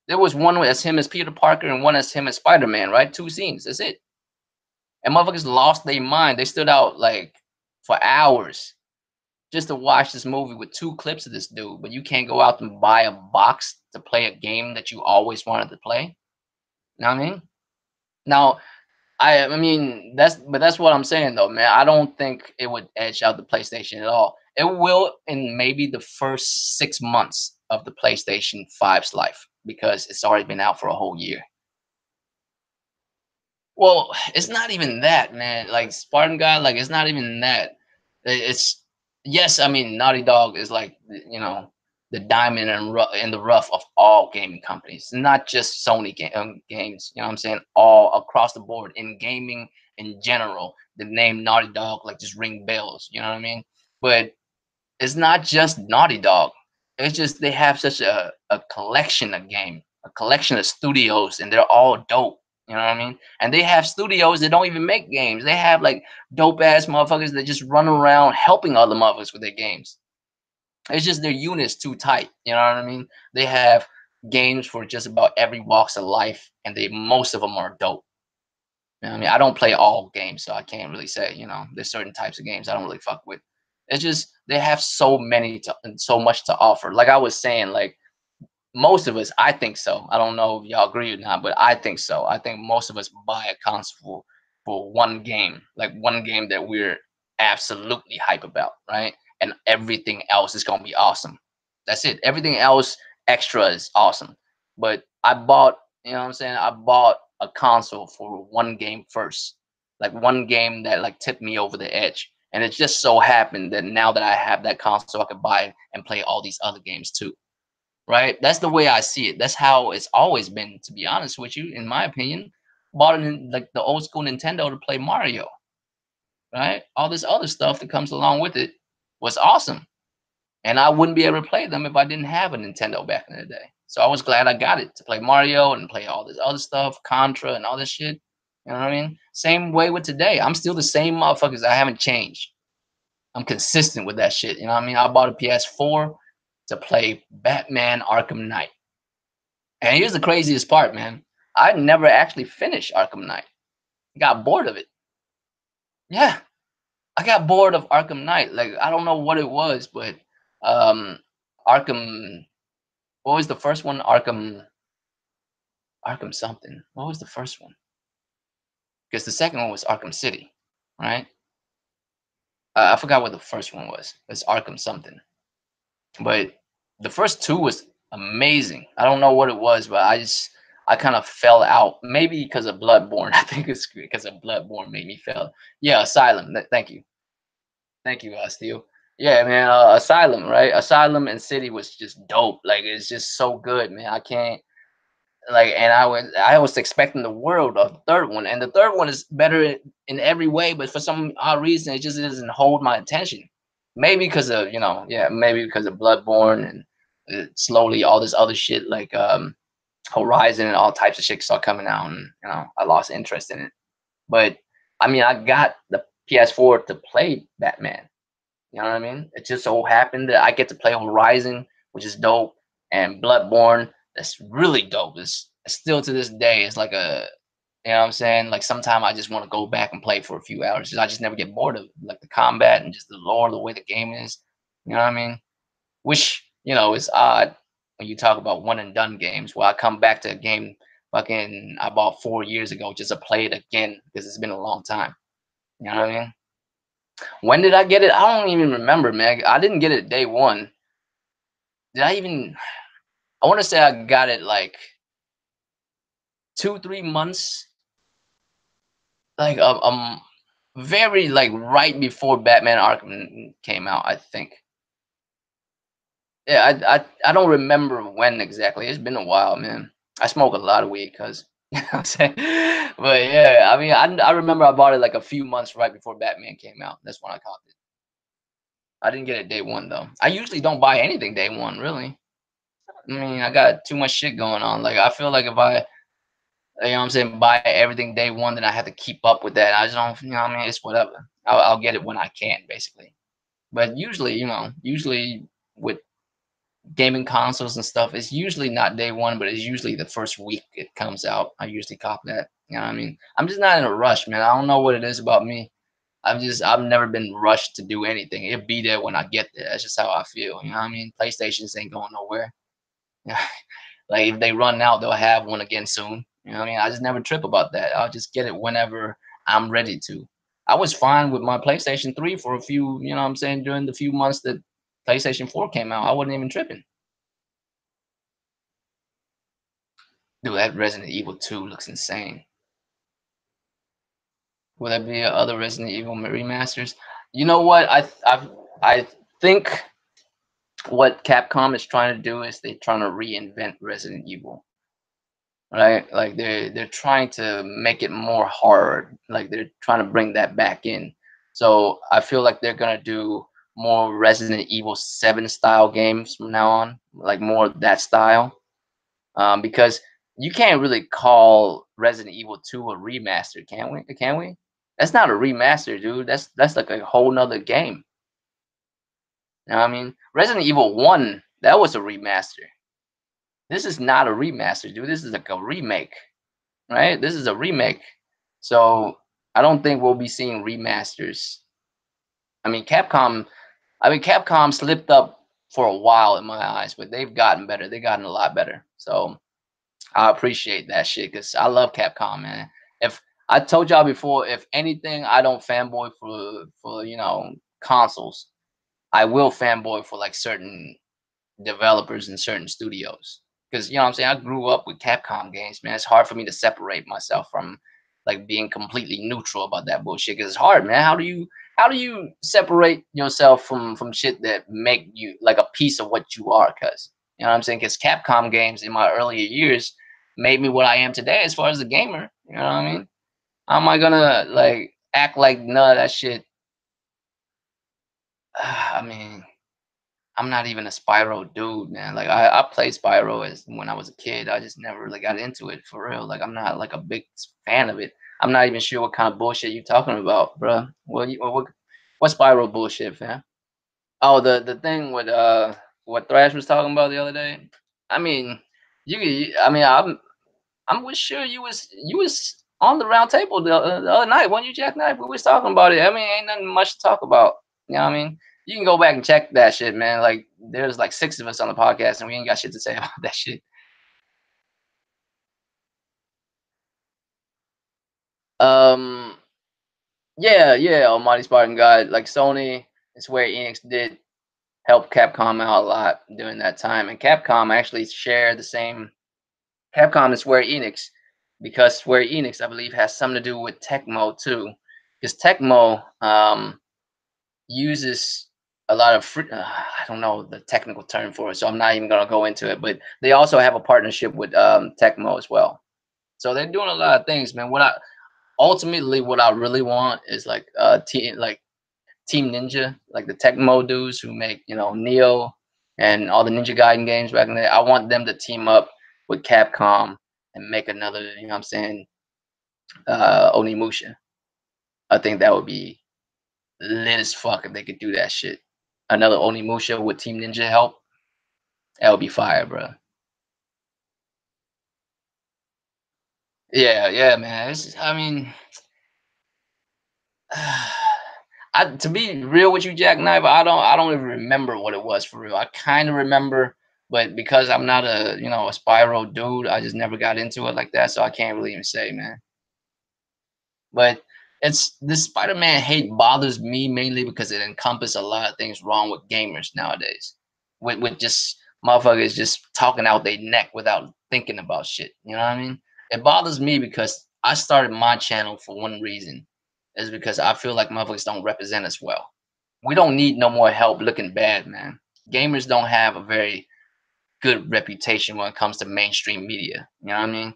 There was one as him as Peter Parker and one as him as Spider-Man, right? 2 scenes. That's it. And motherfuckers lost their mind. They stood out like for hours just to watch this movie with 2 clips of this dude. But you can't go out and buy a box to play a game that you always wanted to play. You know what I mean? Now, I mean that's what I'm saying though, man. I don't think it would edge out the PlayStation at all. It will in maybe the first 6 months of the PlayStation 5's life because it's already been out for a whole year. Well, it's not even that, man. Like Spartan Guy, like it's not even that. It's yes, I mean Naughty Dog is like the diamond in the rough of all gaming companies, not just Sony games. You know what I'm saying? All across the board in gaming in general, the name Naughty Dog like just ring bells. You know what I mean? But it's not just Naughty Dog. It's just they have such a collection of game, a collection of studios, and they're all dope. You know what I mean? And they have studios that don't even make games. They have like dope ass motherfuckers that just run around helping other motherfuckers with their games. It's just their units too tight. You know what I mean? They have games for just about every walks of life, and they most of them are dope. You know what I mean? I don't play all games, so I can't really say, there's certain types of games I don't really fuck with. It's just they have so many so much to offer. Like I was saying, like most of us, I think so. I don't know if y'all agree or not, but I think so. I think most of us buy a console for one game, like one game that we're absolutely hype about, right? And everything else is gonna be awesome. That's it. Everything else extra is awesome. But I bought, you know what I'm saying? I bought a console for one game first. Like one game that like tipped me over the edge. And it just so happened that now that I have that console, I could buy it and play all these other games too, right? That's the way I see it. That's how it's always been, to be honest with you, in my opinion. Bought it in like the old school Nintendo to play Mario, right? All this other stuff that comes along with it was awesome. And I wouldn't be able to play them if I didn't have a Nintendo back in the day. So I was glad I got it to play Mario and play all this other stuff, Contra and all this shit. You know what I mean? Same way with today. I'm still the same motherfuckers. I haven't changed. I'm consistent with that shit. You know what I mean? I bought a PS4 to play Batman Arkham Knight. And here's the craziest part, man. I never actually finished Arkham Knight. Got bored of it. Yeah, I got bored of Arkham Knight. Like I don't know what it was, but um Arkham. What was the first one? Arkham something. What was the first one? Because the second one was Arkham City, right? I forgot what the first one was. It's Arkham something. But the first two was amazing. I don't know what it was, but I kind of fell out. Maybe because of Bloodborne. I think it's because of Bloodborne made me fell. Yeah, Asylum. Thank you, Steel. Yeah, man. Asylum, right? Asylum and City was just dope. Like it's just so good, man. I can't like, and I was expecting the world of the third one, and the third one is better in every way, but for some odd reason, it just doesn't hold my attention. Maybe because of yeah, maybe because of Bloodborne and slowly all this other shit like Horizon and all types of shit start coming out, and I lost interest in it. But I mean, I got the PS4 to play Batman. You know what I mean? It just so happened that I get to play Horizon, which is dope, and Bloodborne, that's really dope. It's still to this day, it's like you know what I'm saying? Like sometimes I just want to go back and play for a few hours. I just never get bored of it. Like the combat and just the lore, the way the game is. You know what I mean? Which, is odd when you talk about one and done games. Well, I come back to a game fucking I bought 4 years ago just to play it again because it's been a long time. You know what I mean? When did I get it? I don't even remember, man. I didn't get it day one. Did I even? I want to say I got it like 2, 3 months, like very like right before Batman Arkham came out. I think. Yeah, I don't remember when exactly. It's been a while, man. I smoke a lot of weed, cause you know what I'm saying. But yeah, I mean, I remember I bought it like a few months right before Batman came out. That's when I caught it. I didn't get it day one though. I usually don't buy anything day one, really. I mean, I got too much shit going on. Like, I feel like if I, you know what I'm saying, buy everything day one, then I have to keep up with that. I just don't, you know what I mean? It's whatever. I'll get it when I can, basically. But usually, usually with gaming consoles and stuff, it's usually not day one, but it's usually the first week it comes out. I usually cop that. You know what I mean? I'm just not in a rush, man. I don't know what it is about me. I've never been rushed to do anything. It'll be there when I get there. That's just how I feel. You know what I mean? PlayStations ain't going nowhere. Like if they run out, they'll have one again soon. You know what I mean? I just never trip about that. I'll just get it whenever I'm ready to. I was fine with my PlayStation 3 for a few, you know what I'm saying, during the few months that PlayStation 4 came out. I wasn't even tripping. Dude, that Resident Evil 2 looks insane. Will there be other Resident Evil remasters? You know what? I think what Capcom is trying to do is they're trying to reinvent Resident Evil. Right? Like they're trying to make it more hard. Like they're trying to bring that back in. So I feel like they're gonna do more Resident Evil 7 style games from now on, like more of that style. Because you can't really call Resident Evil 2 a remaster, can we? Can we? That's not a remaster, dude. That's like a whole nother game. You know what I mean? Resident Evil 1, that was a remaster. This is not a remaster, dude. This is like a remake. Right? This is a remake. So I don't think we'll be seeing remasters. I mean, Capcom slipped up for a while in my eyes, but they've gotten better. They've gotten a lot better. So I appreciate that shit because I love Capcom, man. If I told y'all before, if anything, I don't fanboy for consoles. I will fanboy for like certain developers in certain studios. Because you know what I'm saying, I grew up with Capcom games, man. It's hard for me to separate myself from like being completely neutral about that bullshit. Because it's hard, man. How do you separate yourself from shit that make you like a piece of what you are? Because you know what I'm saying. Because Capcom games in my earlier years made me what I am today as far as a gamer. You know what I mean? How am I gonna like act like none of that shit? I mean, I'm not even a Spyro dude, man. Like I played Spyro as when I was a kid. I just never really got into it for real. Like I'm not like a big fan of it. I'm not even sure what kind of bullshit you talking about, bro. What Spyro bullshit, fam? Oh, the thing with what Thrash was talking about the other day. I mean, I mean, I'm was sure you was on the round table the other night when you jackknife. We was talking about it. I mean, ain't nothing much to talk about. You know what I mean? You can go back and check that shit, man. Like there's like 6 of us on the podcast, and we ain't got shit to say about that shit. Um, yeah, yeah, Almighty Spartan God. Like Sony and Square Enix did help Capcom out a lot during that time, and Capcom actually share the same Capcom and Square Enix, because Square Enix, I believe, has something to do with Tecmo too, because Tecmo uses a lot of free, I don't know the technical term for it, so I'm not even gonna go into it. But they also have a partnership with Tecmo as well, so they're doing a lot of things, man. What I really want is like Team Ninja, like the Tecmo dudes who make Neo and all the Ninja Gaiden games back in the day. I want them to team up with Capcom and make another, you know what I'm saying, Onimusha. I think that would be lit as fuck if they could do that shit. Another Onimusha with Team Ninja help. That would be fire, bro. Yeah, yeah, man. I mean, to be real with you, Jackknife, I don't even remember what it was for real. I kind of remember But because I'm not a a spiral dude, I just never got into it like that, so I can't really even say, man. But it's this Spider-Man hate bothers me mainly because it encompasses a lot of things wrong with gamers nowadays. With just motherfuckers just talking out their neck without thinking about shit. You know what I mean? It bothers me because I started my channel for one reason. Is because I feel like motherfuckers don't represent us well. We don't need no more help looking bad, man. Gamers don't have a very good reputation when it comes to mainstream media. You know what I mean?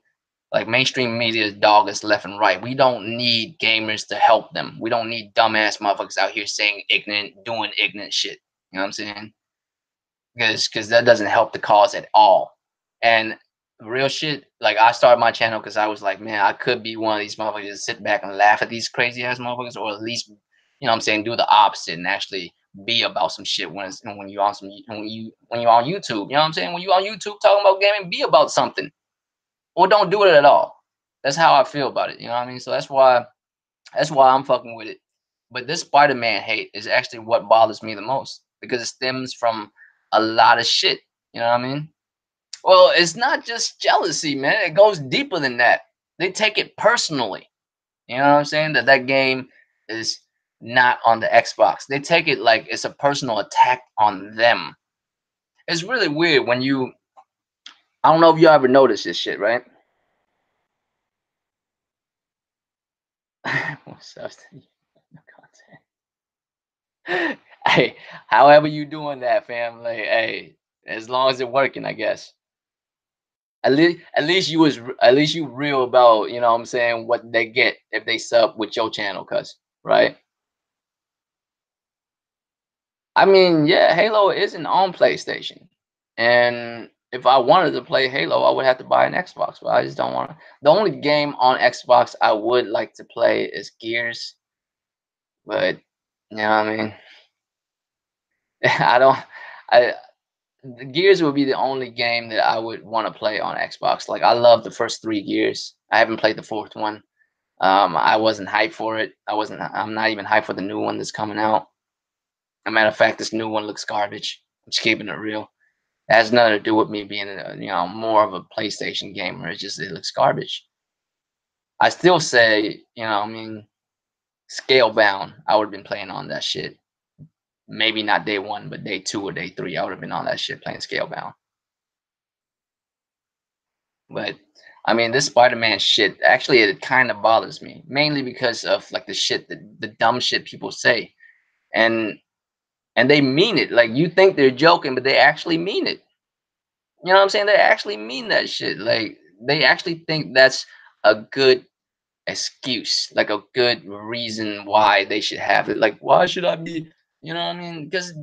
Like mainstream media is dog us left and right. We don't need gamers to help them. We don't need dumbass motherfuckers out here saying ignorant, doing ignorant shit. You know what I'm saying? Because that doesn't help the cause at all. And real shit, like I started my channel because I was like, man, I could be one of these motherfuckers that sit back and laugh at these crazy ass motherfuckers, or at least, what I'm saying, do the opposite and actually be about some shit when you on some when you're on YouTube. You know what I'm saying? When you on YouTube talking about gaming, be about something. Or don't do it at all. That's how I feel about it. You know what I mean? So that's why I'm fucking with it. But this Spider-Man hate is actually what bothers me the most because it stems from a lot of shit. You know what I mean? Well, it's not just jealousy, man. It goes deeper than that. They take it personally. You know what I'm saying? That game is not on the Xbox. They take it like it's a personal attack on them. It's really weird when you. I don't know if you ever noticed this shit, right? What's up? Hey, however you doing that, family. Hey, as long as it working, I guess. At least you real about what I'm saying what they get if they sub with your channel, cuz right. I mean, yeah, Halo isn't on PlayStation, and if I wanted to play Halo, I would have to buy an Xbox, but I just don't want to. The only game on Xbox I would like to play is Gears, but I mean, I don't. I The Gears would be the only game that I would want to play on Xbox. Like I love the first three Gears. I haven't played the fourth one. I wasn't hyped for it. I'm not even hyped for the new one that's coming out. As a matter of fact, this new one looks garbage. I'm just keeping it real. It has nothing to do with me being more of a PlayStation gamer. It's just it looks garbage. I still say, I mean, Scalebound. I would have been playing on that shit. Maybe not day one, but day two or day three, I would have been on that shit playing Scalebound. But I mean, this Spider-Man shit actually it kind of bothers me, mainly because of like the dumb shit people say, and they mean it. Like you think they're joking, but they actually mean it. You know what I'm saying? They actually mean that shit. Like they actually think that's a good excuse, like a good reason why they should have it. Like, why should I be? You know what I mean? Because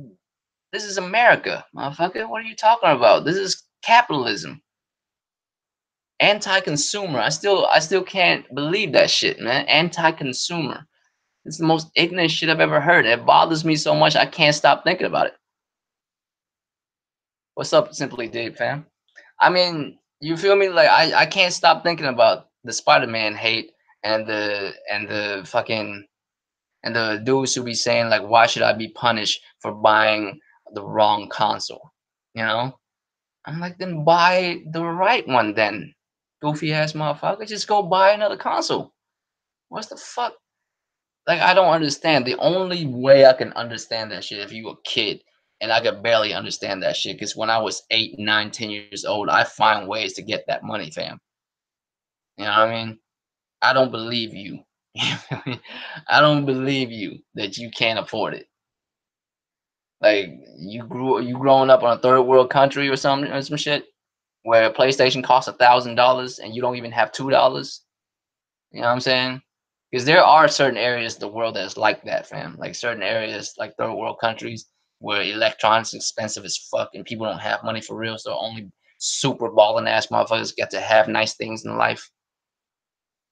this is America, motherfucker. What are you talking about? This is capitalism. Anti-consumer. I still can't believe that shit, man. Anti-consumer. It's the most ignorant shit I've ever heard. It bothers me so much I can't stop thinking about it. What's up, Simply Dave, fam? I mean, you feel me? Like I can't stop thinking about the Spider-Man hate and the fucking and the dudes who be saying like, why should I be punished for buying the wrong console? You know? I'm like, then buy the right one then. Goofy ass motherfucker. Just go buy another console. What's the fuck? Like, I don't understand. The only way I can understand that shit if you a kid, and I could barely understand that shit, because when I was 8, 9, 10 years old, I find ways to get that money, fam. You know what I mean? I don't believe you. I don't believe you that you can't afford it. Like you growing up on a third world country or some shit where a PlayStation costs $1,000 and you don't even have $2. You know what I'm saying? Because there are certain areas of the world that's like that, fam. Like certain areas, like third world countries, where electronics expensive as fuck and people don't have money for real. So only super balling ass motherfuckers get to have nice things in life.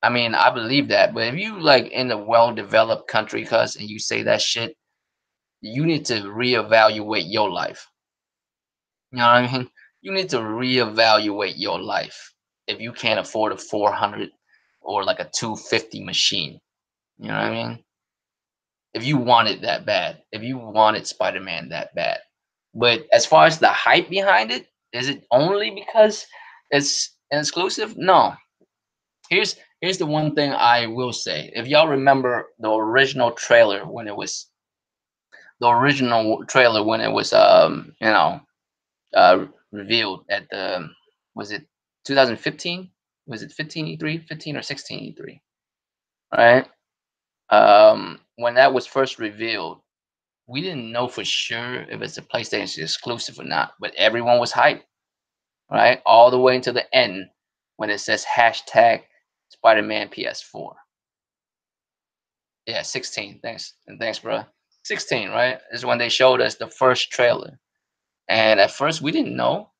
I mean, I believe that. But if you like in a well developed country, cuz, and you say that shit, you need to reevaluate your life. You know what I mean? You need to reevaluate your life if you can't afford a 400 or like a 250 machine. You know what I mean? If you want it that bad, if you wanted Spider-Man that bad. But as far as the hype behind it, Is it only because it's exclusive? No. Here's the one thing I will say. If y'all remember the original trailer when it was revealed at the, was it 2015? Was it 15 E3? 15 or 16 E3? Right? When that was first revealed, we didn't know for sure if it's a PlayStation exclusive or not, but everyone was hyped, right? All the way until the end when it says hashtag Spider-Man PS4. Yeah, 16. Thanks. And thanks, bro. 16, right? Is when they showed us the first trailer. And at first we didn't know.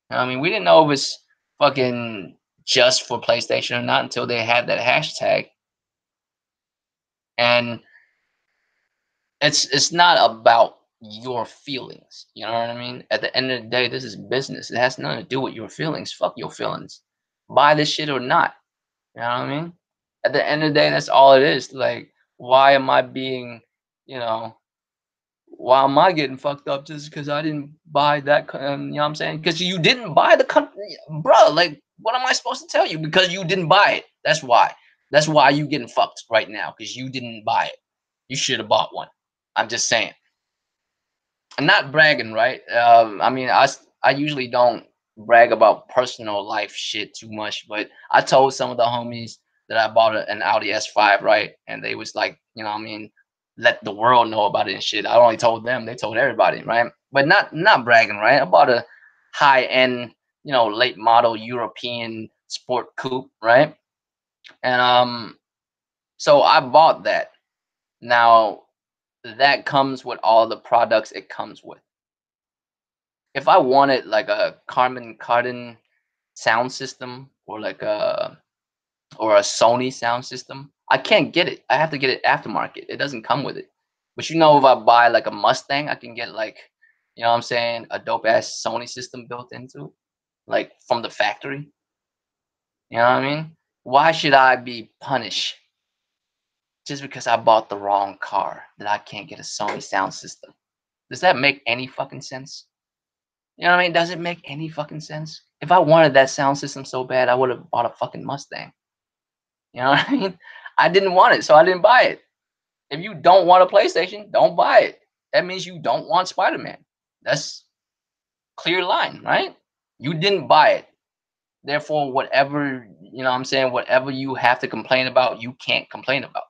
I mean, we didn't know if it's fucking just for PlayStation or not until they had that hashtag. And it's not about your feelings. You know what I mean? At the end of the day, this is business. It has nothing to do with your feelings. Fuck your feelings. Buy this shit or not. You know what I mean? At the end of the day, that's all it is. Like, why am I being, you know, why am I getting fucked up just because I didn't buy that? You know what I'm saying? Because you didn't buy the company, bro. Like, what am I supposed to tell you? Because you didn't buy it. That's why. That's why you getting fucked right now. Because you didn't buy it. You should have bought one. I'm just saying. I'm not bragging, right? I mean, I usually don't brag about personal life shit too much, but I told some of the homies that I bought an Audi S5, right? And they was like, you know, what I mean, let the world know about it and shit. I only told them; they told everybody, right? But not bragging, right? I bought a high end, late model European sport coupe, right? And so I bought that. Now that comes with all the products it comes with. If I wanted like a Carbon Carden sound system or a Sony sound system, I can't get it. I have to get it aftermarket. It doesn't come with it. But if I buy like a Mustang, I can get like, what I'm saying, a dope ass Sony system built into, like from the factory. You know what I mean? Why should I be punished just because I bought the wrong car that I can't get a Sony sound system? Does that make any fucking sense? You know what I mean? Does it make any fucking sense? If I wanted that sound system so bad, I would have bought a fucking Mustang. You know what I mean? I didn't want it, so I didn't buy it. If you don't want a PlayStation, don't buy it. That means you don't want Spider-Man. That's clear line, right? You didn't buy it. Therefore, whatever, what I'm saying, whatever you have to complain about, you can't complain about.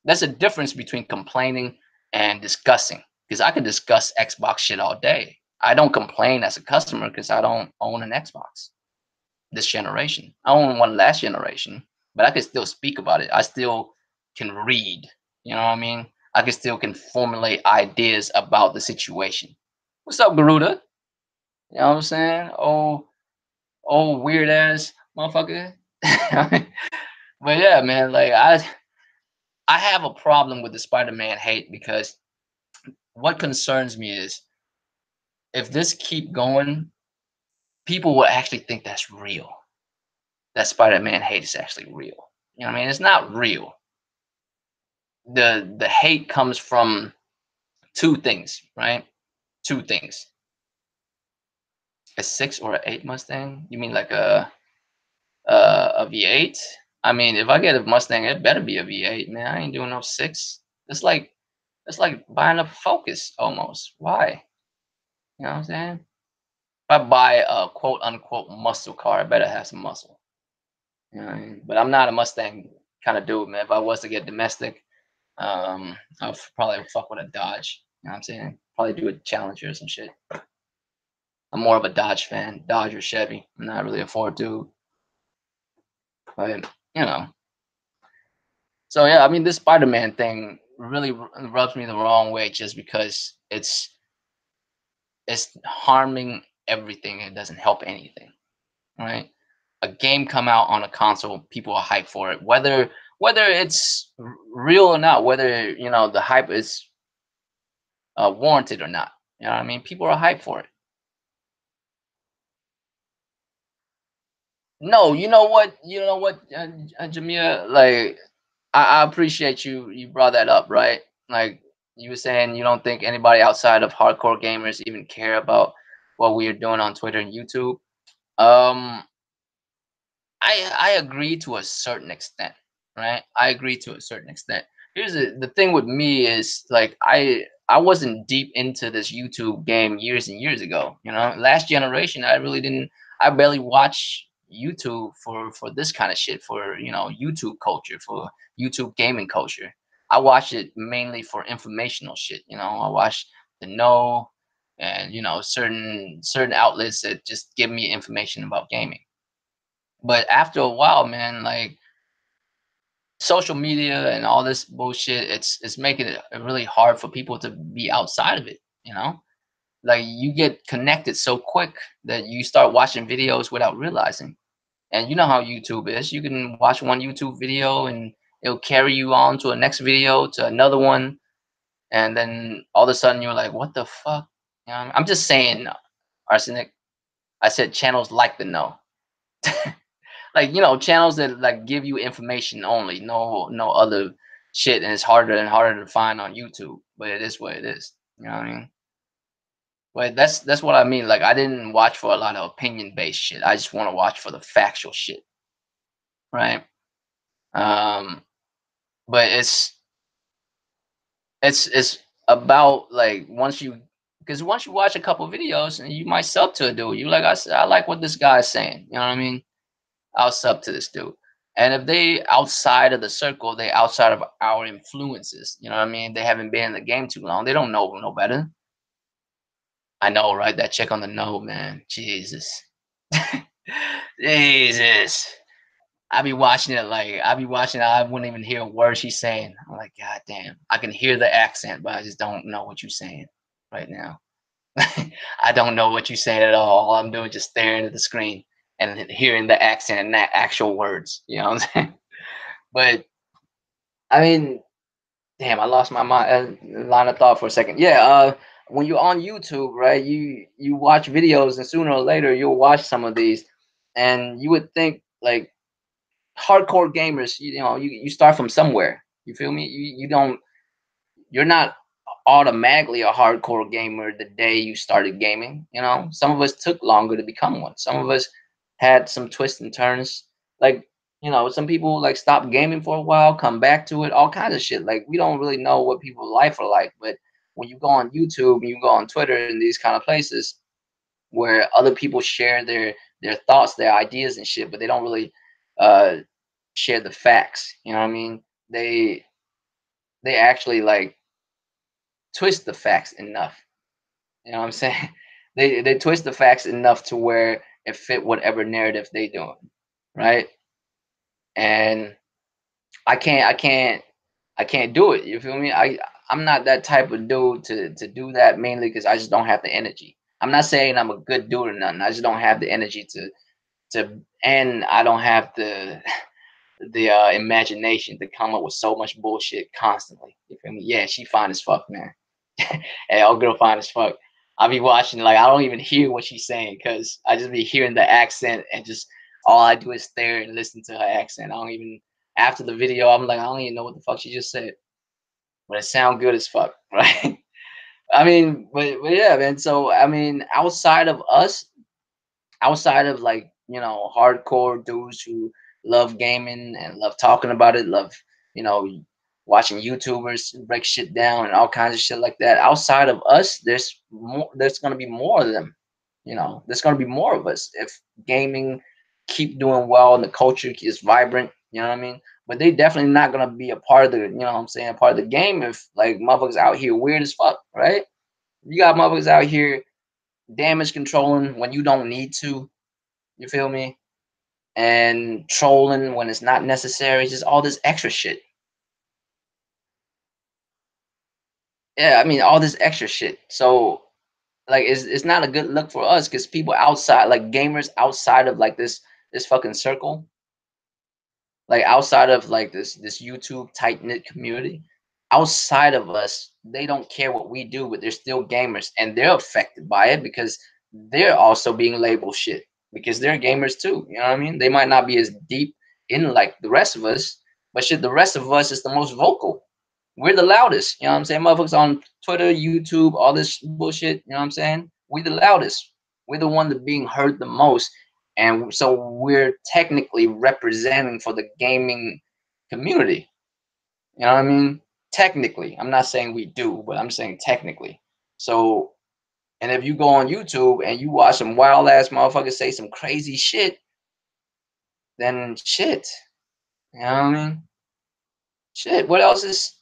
There's a difference between complaining and discussing. Because I could discuss Xbox shit all day. I don't complain as a customer because I don't own an Xbox this generation. I own one last generation, but I can still speak about it. I still can read. You know what I mean? I can formulate ideas about the situation. What's up, Garuda? You know what I'm saying? Oh, weird ass motherfucker. But yeah, man, like I have a problem with the Spider-Man hate because what concerns me is if this keep going, people will actually think that's real. That Spider-Man hate is actually real. You know what I mean? It's not real. The hate comes from two things, right? Two things. A 6 or a 8 Mustang? You mean like a V8? I mean, if I get a Mustang, it better be a V8, man. I ain't doing no 6. It's like buying a Focus almost. Why? You know what I'm saying? If I buy a quote unquote muscle car, I better have some muscle. You know what I mean? But I'm not a Mustang kind of dude, man. If I was to get domestic, I'll probably fuck with a Dodge. You know what I'm saying? Probably do a Challenger or some shit. I'm more of a Dodge fan, Dodge or Chevy. I'm not really a Ford dude, but you know. So yeah, I mean, this Spider-Man thing really rubs me the wrong way, just because it's harming everything. It doesn't help anything, right? A game come out on a console, people are hyped for it, whether it's real or not, whether the hype is warranted or not. You know what I mean? People are hyped for it. No, Jamia, like I appreciate you brought that up, right? Like you were saying, you don't think anybody outside of hardcore gamers even care about what we are doing on Twitter and YouTube. Um, I agree to a certain extent, right? I agree to a certain extent. Here's the thing with me is like I wasn't deep into this YouTube game years and years ago. You know, last generation I really didn't. I barely watch YouTube for this kind of shit, for YouTube culture, for YouTube gaming culture. I watch it mainly for informational shit. I watch the know and certain outlets that just give me information about gaming. But after a while, man, like social media and all this bullshit, it's making it really hard for people to be outside of it, you know? Like you get connected so quick that you start watching videos without realizing. And you know how YouTube is. You can watch one YouTube video and it'll carry you on to a next video, to another one, and then all of a sudden you're like, what the fuck? I'm just saying, Arsenic. I said channels like the know. Like channels that like give you information only, no other shit, and it's harder and harder to find on YouTube, but it is what it is. You know what I mean? But that's what I mean. Like I didn't watch for a lot of opinion based shit. I just want to watch for the factual shit, right? um but it's about like once you watch a couple videos and you might sub to a dude, you like, I like what this guy's saying, you know what I mean? I'll sub to this dude. And if they outside of the circle, they outside of our influences, you know what I mean? They haven't been in the game too long. They don't know no better. I know, right? That chick on the know, man. Jesus. Jesus. I be watching it, I wouldn't even hear a word she's saying. I'm like, God damn. I can hear the accent, but I just don't know what you're saying right now. I don't know what you're saying at all. All I'm doing is just staring at the screen and hearing the accent and that actual words. You know what I'm saying? But I mean, damn, I lost my mind, line of thought for a second. Yeah, when you're on YouTube, right? You watch videos, and sooner or later you'll watch some of these, and you would think like hardcore gamers. You start from somewhere. You feel me? You don't. You're not automatically a hardcore gamer the day you started gaming. Some of us took longer to become one. Some of us had some twists and turns. Like, some people like stop gaming for a while, come back to it, all kinds of shit. Like, we don't really know what people's life are like. But when you go on YouTube and you go on Twitter and these kind of places where other people share their thoughts, their ideas and shit, but they don't really uh share the facts. You know what I mean? They actually like twist the facts enough. You know what I'm saying? They twist the facts enough to where it fit whatever narrative they doing, right? And I can't do it. You feel me? I'm not that type of dude to do that, mainly because I just don't have the energy. I'm not saying I'm a good dude or nothing. I just don't have the energy and I don't have the imagination to come up with so much bullshit constantly. You feel me? Yeah, she fine as fuck, man. Hey, old girl fine as fuck. I'll be watching, like, I don't even hear what she's saying because I just be hearing the accent, and just all I do is stare and listen to her accent. I don't even, after the video, I'm like, I don't even know what the fuck she just said, but it sound good as fuck, right? I mean, but yeah, man. So I mean, outside of like hardcore dudes who love gaming and love talking about it, love you know watching YouTubers break shit down and all kinds of shit like that. Outside of us, there's gonna be more of them. There's gonna be more of us if gaming keep doing well and the culture is vibrant. You know what I mean? But they definitely not gonna be a part of the, what I'm saying, part of the game if like motherfuckers out here weird as fuck, right? You got motherfuckers out here damage controlling when you don't need to. You feel me? And trolling when it's not necessary, just all this extra shit. Yeah, I mean all this extra shit. So like it's not a good look for us because people outside, like gamers outside of like this fucking circle, like outside of like this YouTube tight knit community, outside of us, they don't care what we do, but they're still gamers and they're affected by it because they're also being labeled shit because they're gamers too. You know what I mean? They might not be as deep in like the rest of us, but shit, the rest of us is the most vocal. We're the loudest. You know what I'm saying? Motherfuckers on Twitter, YouTube, all this bullshit. You know what I'm saying? We the loudest. We're the one that being hurt the most, and so we're technically representing for the gaming community. You know what I mean? Technically, I'm not saying we do, but I'm saying technically. So, and if you go on YouTube and you watch some wild ass motherfuckers say some crazy shit, then shit. You know what I mean? Shit. What else is?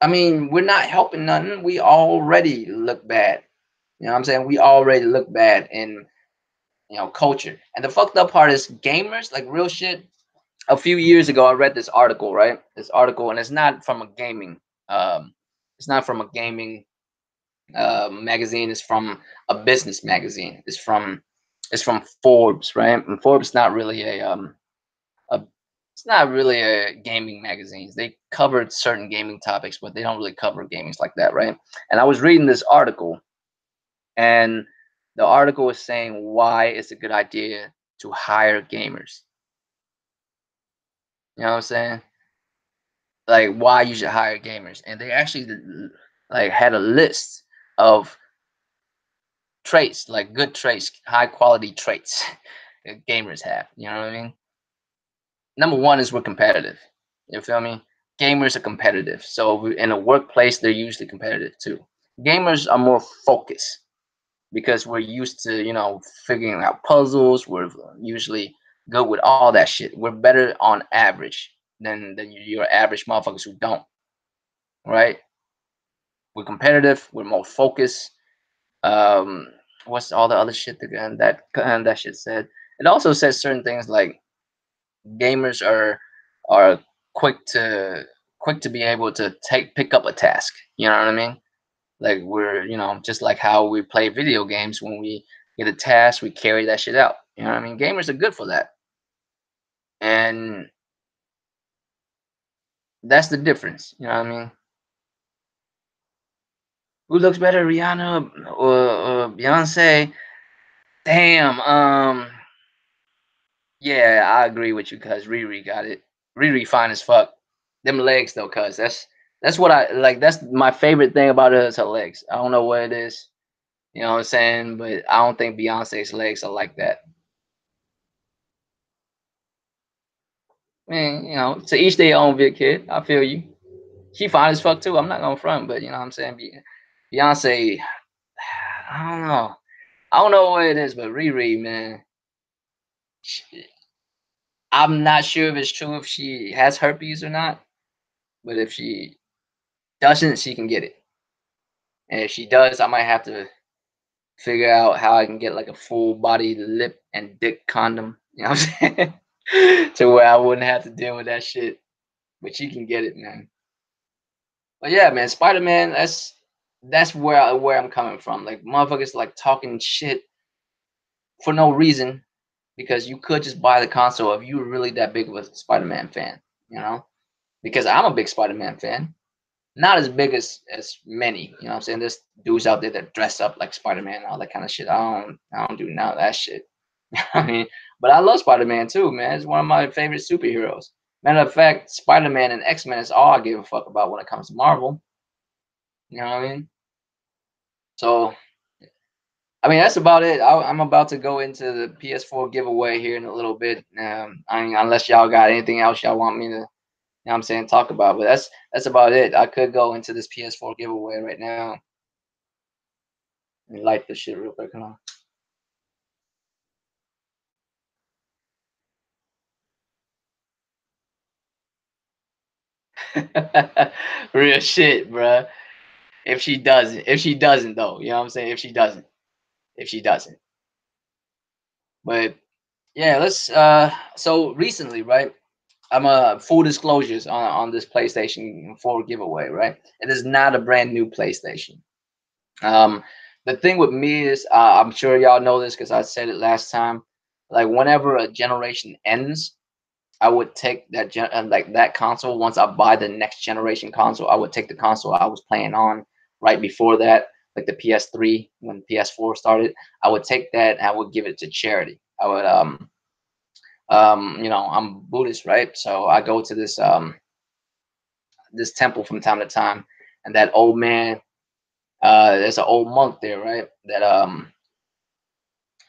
I mean, we're not helping nothing. We already look bad. You know what I'm saying? We already look bad in culture. And the fucked up part is gamers, like real shit. A few years ago, I read this article, right? This article, and it's not from a gaming. Um, it's not from a gaming magazine. It's from a business magazine. It's from Forbes, right? And Forbes not really a it's not really a gaming magazine. They covered certain gaming topics, but they don't really cover gamings like that, right? And I was reading this article, and the article was saying why it's a good idea to hire gamers. You know what I'm saying? Like why you should hire gamers, and they actually like had a list of traits, like good traits, high quality traits that gamers have. You know what I mean? Number one is we're competitive. You feel me? Gamers are competitive. So in a workplace, they're usually competitive too. Gamers are more focused because we're used to, figuring out puzzles. We're usually good with all that shit. We're better on average than your average motherfuckers who don't, right? We're competitive. We're more focused. Um, what's all the other shit that shit said? It also says certain things like gamers are quick to be able to pick up a task. You know what I mean? Like we're just like how we play video games. When we get a task, we carry that shit out. You know what I mean? Gamers are good for that, and that's the difference. You know what I mean? Who looks better, Rihanna or Beyonce? Damn. Yeah, I agree with you, cuz Riri got it. Riri fine as fuck. Them legs though, cuz that's what I like. That's my favorite thing about her is her legs. I don't know what it is. You know what I'm saying? But I don't think Beyonce's legs are like that. I mean, to each their own, big kid. I feel you. She fine as fuck too. I'm not gonna front, but you know what I'm saying? Beyonce, I don't know. I don't know what it is, but Riri, man, she, I'm not sure if it's true if she has herpes or not. But if she doesn't, she can get it. And if she does, I might have to figure out how I can get like a full body lip and dick condom. You know what I'm saying? To where I wouldn't have to deal with that shit. But she can get it, man. But yeah, man, Spider Man. That's where I'm coming from. Like motherfuckers like talking shit for no reason because you could just buy the console if you were really that big of a Spider Man fan. You know, because I'm a big Spider Man fan. Not as big as many. You know what I'm saying? There's dudes out there that dress up like Spider Man and all that kind of shit. I don't do none of that shit. I mean, but I love Spider Man too, man. It's one of my favorite superheroes. Matter of fact, Spider Man and X Men is all I give a fuck about when it comes to Marvel. You know what I mean? So, I mean, that's about it. I'm about to go into the PS4 giveaway here in a little bit. I mean, unless y'all got anything else y'all want me to, what I'm saying, talk about. But that's about it. I could go into this PS4 giveaway right now and light this shit real quick. Hold on. Real shit, bruh. If she doesn't though, you know what I'm saying? If she doesn't. But yeah, let's so recently, right? I'm a full disclosures on this PlayStation 4 giveaway, right? It is not a brand new PlayStation. Um, the thing with me is, I'm sure y'all know this because I said it last time. Like, whenever a generation ends, I would take like that console. Once I buy the next generation console, I would take the console I was playing on right before that, like the PS3 when PS4 started. I would take that and I would give it to charity. I would I'm Buddhist, right? So I go to this temple from time to time, and that old man, there's an old monk there, right? That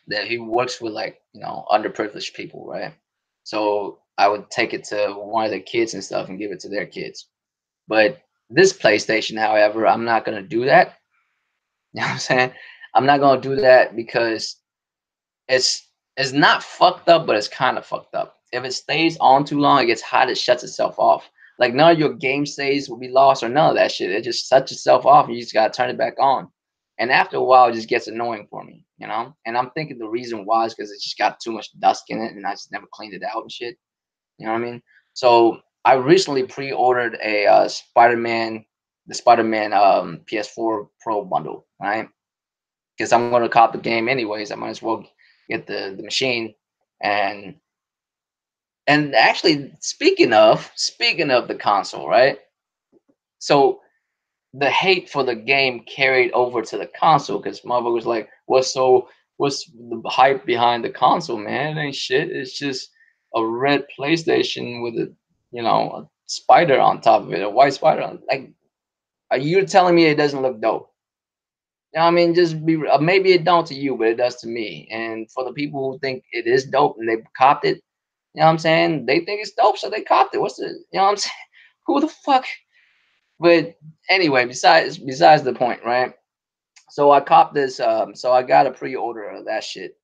that he works with, like, underprivileged people, right? So I would take it to one of the kids and stuff and give it to their kids. But this PlayStation, however, I'm not gonna do that. You know what I'm saying? I'm not gonna do that because it's it's not fucked up, but it's kind of fucked up. If it stays on too long, it gets hot, it shuts itself off. Like none of your game saves will be lost or none of that shit. It just shuts itself off and you just gotta turn it back on. And after a while, it just gets annoying for me, you know? And I'm thinking the reason why is because it just got too much dust in it and I just never cleaned it out and shit. You know what I mean? So I recently pre-ordered a the Spider-Man PS4 Pro bundle, right? Because I'm gonna cop the game anyways. I might as well get the machine. And actually, speaking of the console, right? So the hate for the game carried over to the console because motherfuckers like, what's the hype behind the console, man? It ain't shit. It's just a red PlayStation with a spider on top of it, a white spider on. Like, are you telling me it doesn't look dope? You know what I mean? Just be maybe it don't to you, but it does to me. And for the people who think it is dope and they copped it, you know what I'm saying? They think it's dope, so they copped it. What's the, you know what I'm saying? Who the fuck? But anyway, besides the point, right? So I copped this. So I got a pre-order of that shit,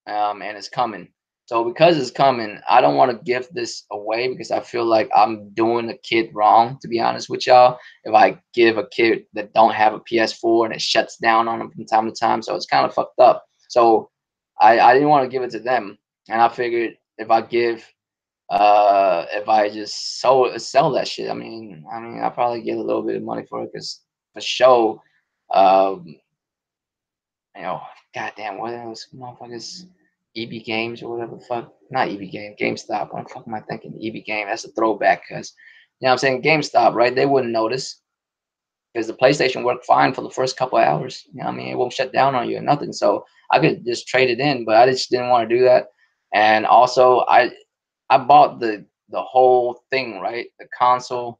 and it's coming. So because it's coming, I don't want to give this away because I feel like I'm doing a kid wrong. To be honest with y'all, if I give a kid that don't have a PS4 and it shuts down on them from time to time, so it's kind of fucked up. So I didn't want to give it to them, and I figured if I just sell that shit, I mean I'll probably get a little bit of money for it because for sure, um, you know, goddamn, what else, motherfuckers, EB Games or whatever the fuck, not EB Game, GameStop. What the fuck am I thinking? EB Game, that's a throwback because, you know what I'm saying, GameStop, right? They wouldn't notice because the PlayStation worked fine for the first couple of hours. You know what I mean? It won't shut down on you or nothing. So I could just trade it in, but I just didn't want to do that. And also, I bought the whole thing, right? The console,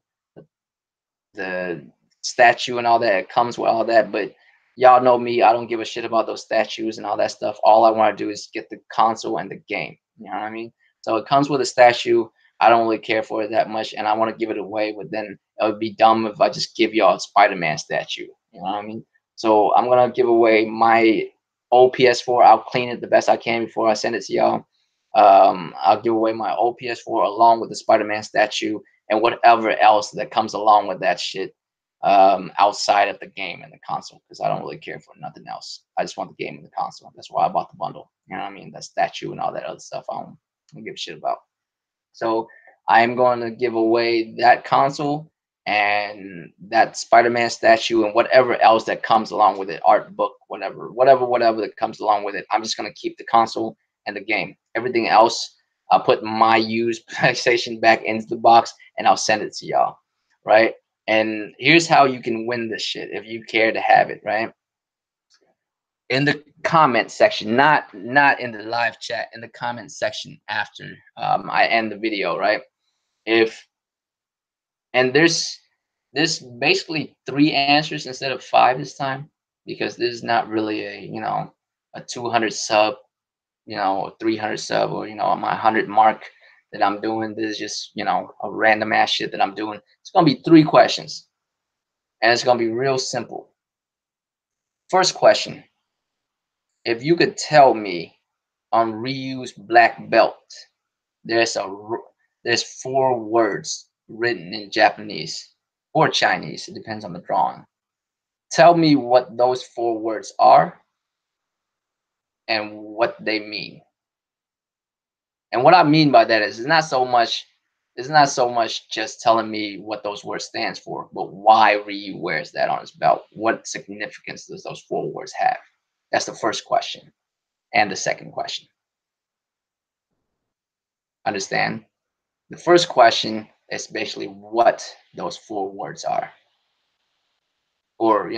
the statue and all that. It comes with all that, but y'all know me. I don't give a shit about those statues and all that stuff. All I want to do is get the console and the game. You know what I mean? So it comes with a statue. I don't really care for it that much, and I want to give it away. But then it would be dumb if I just give y'all a Spider-Man statue. You know what I mean? So I'm gonna give away my old PS4. I'll clean it the best I can before I send it to y'all. I'll give away my old PS4 along with the Spider-Man statue and whatever else that comes along with that shit, outside of the game and the console, because I don't really care for nothing else. I just want the game and the console. That's why I bought the bundle. You know what I mean? That statue and all that other stuff I don't give a shit about. So I'm going to give away that console and that Spider-Man statue and whatever else that comes along with it, art book, whatever that comes along with it. I'm just going to keep the console and the game. Everything else, I'll put my used PlayStation back into the box and I'll send it to y'all, right? And here's how you can win this shit if you care to have it, right? In the comment section, not in the live chat, in the comment section after I end the video, right? If and there's basically 3 answers instead of 5 this time because this is not really a 200 sub, 300 sub, or my 100 mark that I'm doing. This is just a random ass shit that I'm doing. It's gonna be 3 questions, and it's gonna be real simple. First question: if you could tell me on Ryu's black belt, there's a there's 4 words written in Japanese or Chinese. It depends on the drawing. Tell me what those 4 words are and what they mean. And what I mean by that is it's not so much just telling me what those words stands for, but why Ryu wears that on his belt. What significance does those 4 words have? That's the first question. And the second question. Understand? The first question is basically what those 4 words are. Or,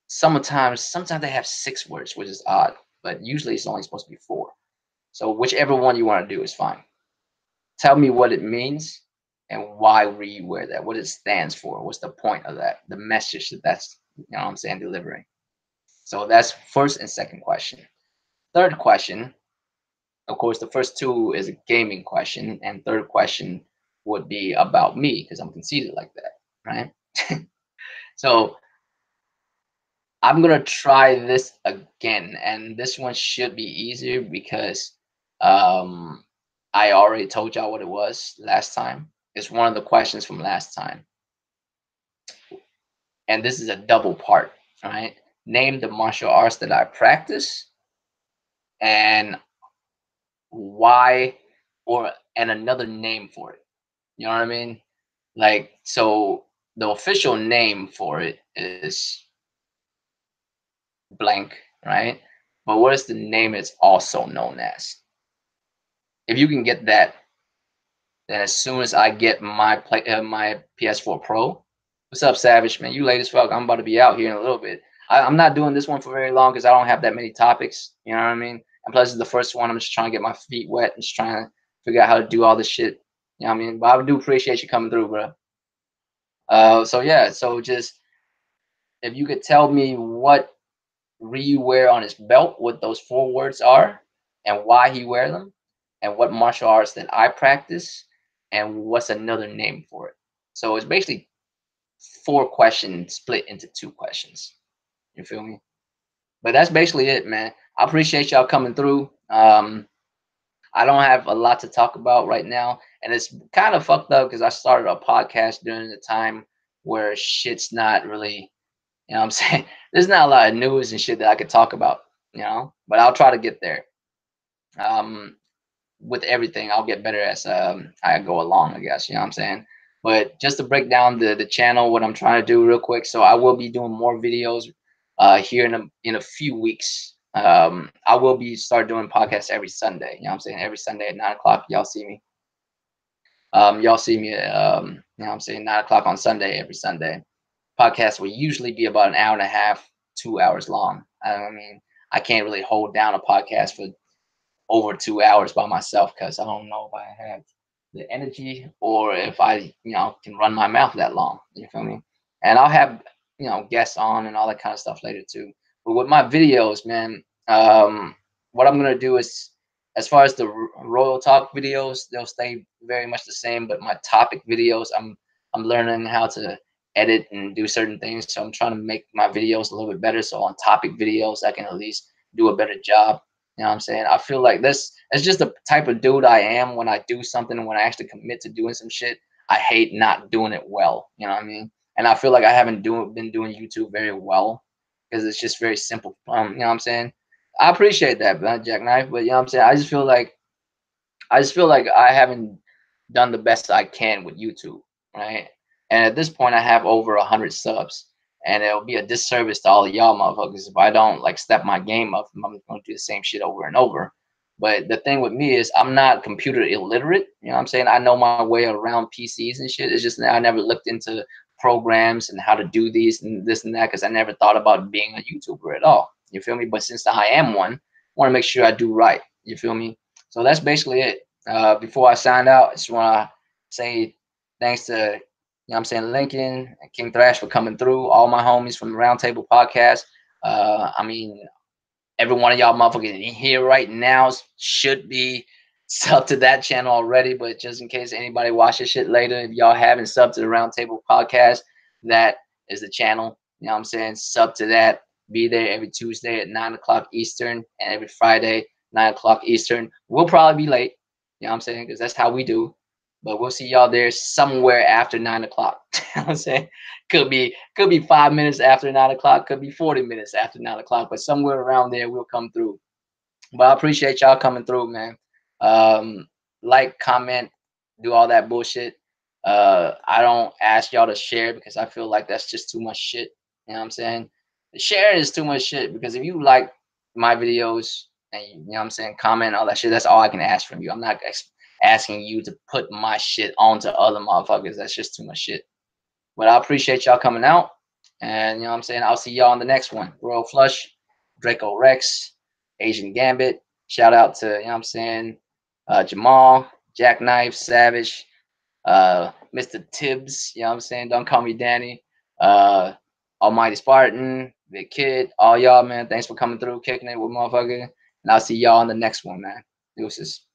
sometimes they have 6 words, which is odd, but usually it's only supposed to be 4. So whichever one you want to do is fine. Tell me what it means and why you wear that, what it stands for, what's the point of that, the message that's, what I'm saying, delivering. So that's first and second question. third question, of course, the first two is a gaming question, and third question would be about me because I'm conceited like that, right? So I'm gonna try this again, and this one should be easier because um, I already told y'all what it was last time. It's one of the questions from last time, and this is a double part. All right, name the martial arts that I practice and why, or and another name for it. You know what I mean? Like, so the official name for it is blank, right? But what is the name it's also known as? If you can get that, then as soon as I get my PS4 Pro, what's up, Savage man? You late as fuck. I'm about to be out here in a little bit. I'm not doing this one for very long because I don't have that many topics. You know what I mean? And plus, it's the first one. I'm just trying to get my feet wet and just trying to figure out how to do all this shit. You know what I mean? But I do appreciate you coming through, bro. So yeah, so just if you could tell me what Ryu wear on his belt, what those four words are, and why he wear them, and what martial arts that I practice, and what's another name for it. So it's basically four questions split into two questions. You feel me? But that's basically it, man. I appreciate y'all coming through. I don't have a lot to talk about right now, and it's kind of fucked up because I started a podcast during the time where shit's not really, you know what I'm saying? There's not a lot of news and shit that I could talk about, you know, but I'll try to get there. Um, with everything, I'll get better as I go along, I guess, you know what I'm saying? But just to break down the channel, what I'm trying to do real quick. So I will be doing more videos here in a few weeks. I will be start doing podcasts every Sunday, you know what I'm saying? Every Sunday at 9 o'clock, y'all see me. Y'all see me, you know what I'm saying, 9 o'clock on Sunday, every Sunday. Podcast will usually be about an hour and a half, 2 hours long. I mean, I can't really hold down a podcast for over 2 hours by myself because I don't know if I have the energy or if I, you know, can run my mouth that long. You feel me? And I'll have, you know, guests on and all that kind of stuff later too. But with my videos, man, what I'm gonna do is, as far as the Royal Talk videos, they'll stay very much the same. But my topic videos, I'm learning how to edit and do certain things. So I'm trying to make my videos a little bit better. So on topic videos, I can at least do a better job. You know what I'm saying? I feel like this is just the type of dude I am when I do something and when I actually commit to doing some shit. I hate not doing it well. You know what I mean? And I feel like I haven't been doing YouTube very well because it's just very simple. You know what I'm saying? I appreciate that, Jackknife, but you know what I'm saying? I just feel like I haven't done the best I can with YouTube, right? And at this point, I have over 100 subs, and it'll be a disservice to all of y'all motherfuckers if I don't like step my game up. I'm going to do the same shit over and over. But the thing with me is I'm not computer illiterate. You know what I'm saying? I know my way around PCs and shit. It's just that I never looked into programs and how to do these and this and that because I never thought about being a YouTuber at all. You feel me? But since I am one, I want to make sure I do right. You feel me? So that's basically it. Before I sign out, I just want to say thanks to, you know what I'm saying, Lincoln and King Thrash for coming through, all my homies from the Roundtable Podcast. I mean, every one of y'all motherfuckers in here right now should be sub to that channel already, but just in case anybody watches shit later, if y'all haven't subbed to the Roundtable Podcast, that is the channel. You know what I'm saying? Sub to that. Be there every Tuesday at 9 o'clock Eastern and every Friday, 9 o'clock Eastern. We'll probably be late. You know what I'm saying? Because that's how we do. But we'll see y'all there somewhere after 9 o'clock. You know what I'm saying? Could be 5 minutes after 9 o'clock, could be 40 minutes after 9 o'clock, but somewhere around there we'll come through. But I appreciate y'all coming through, man. Like, comment, do all that bullshit. I don't ask y'all to share because I feel like that's just too much shit. You know what I'm saying? Sharing is too much shit because if you like my videos and you know what I'm saying, comment all that shit, that's all I can ask from you. I'm not asking you to put my shit onto other motherfuckers. That's just too much shit. But I appreciate y'all coming out. And you know what I'm saying? I'll see y'all on the next one. Royal Flush, Draco Rex, Asian Gambit. Shout out to, you know what I'm saying, Jamal, Jackknife, Savage, Mr. Tibbs, you know what I'm saying? Don't call me Danny. Almighty Spartan, Big Kid, all y'all, man. Thanks for coming through, kicking it with motherfucker. And I'll see y'all on the next one, man. Deuces.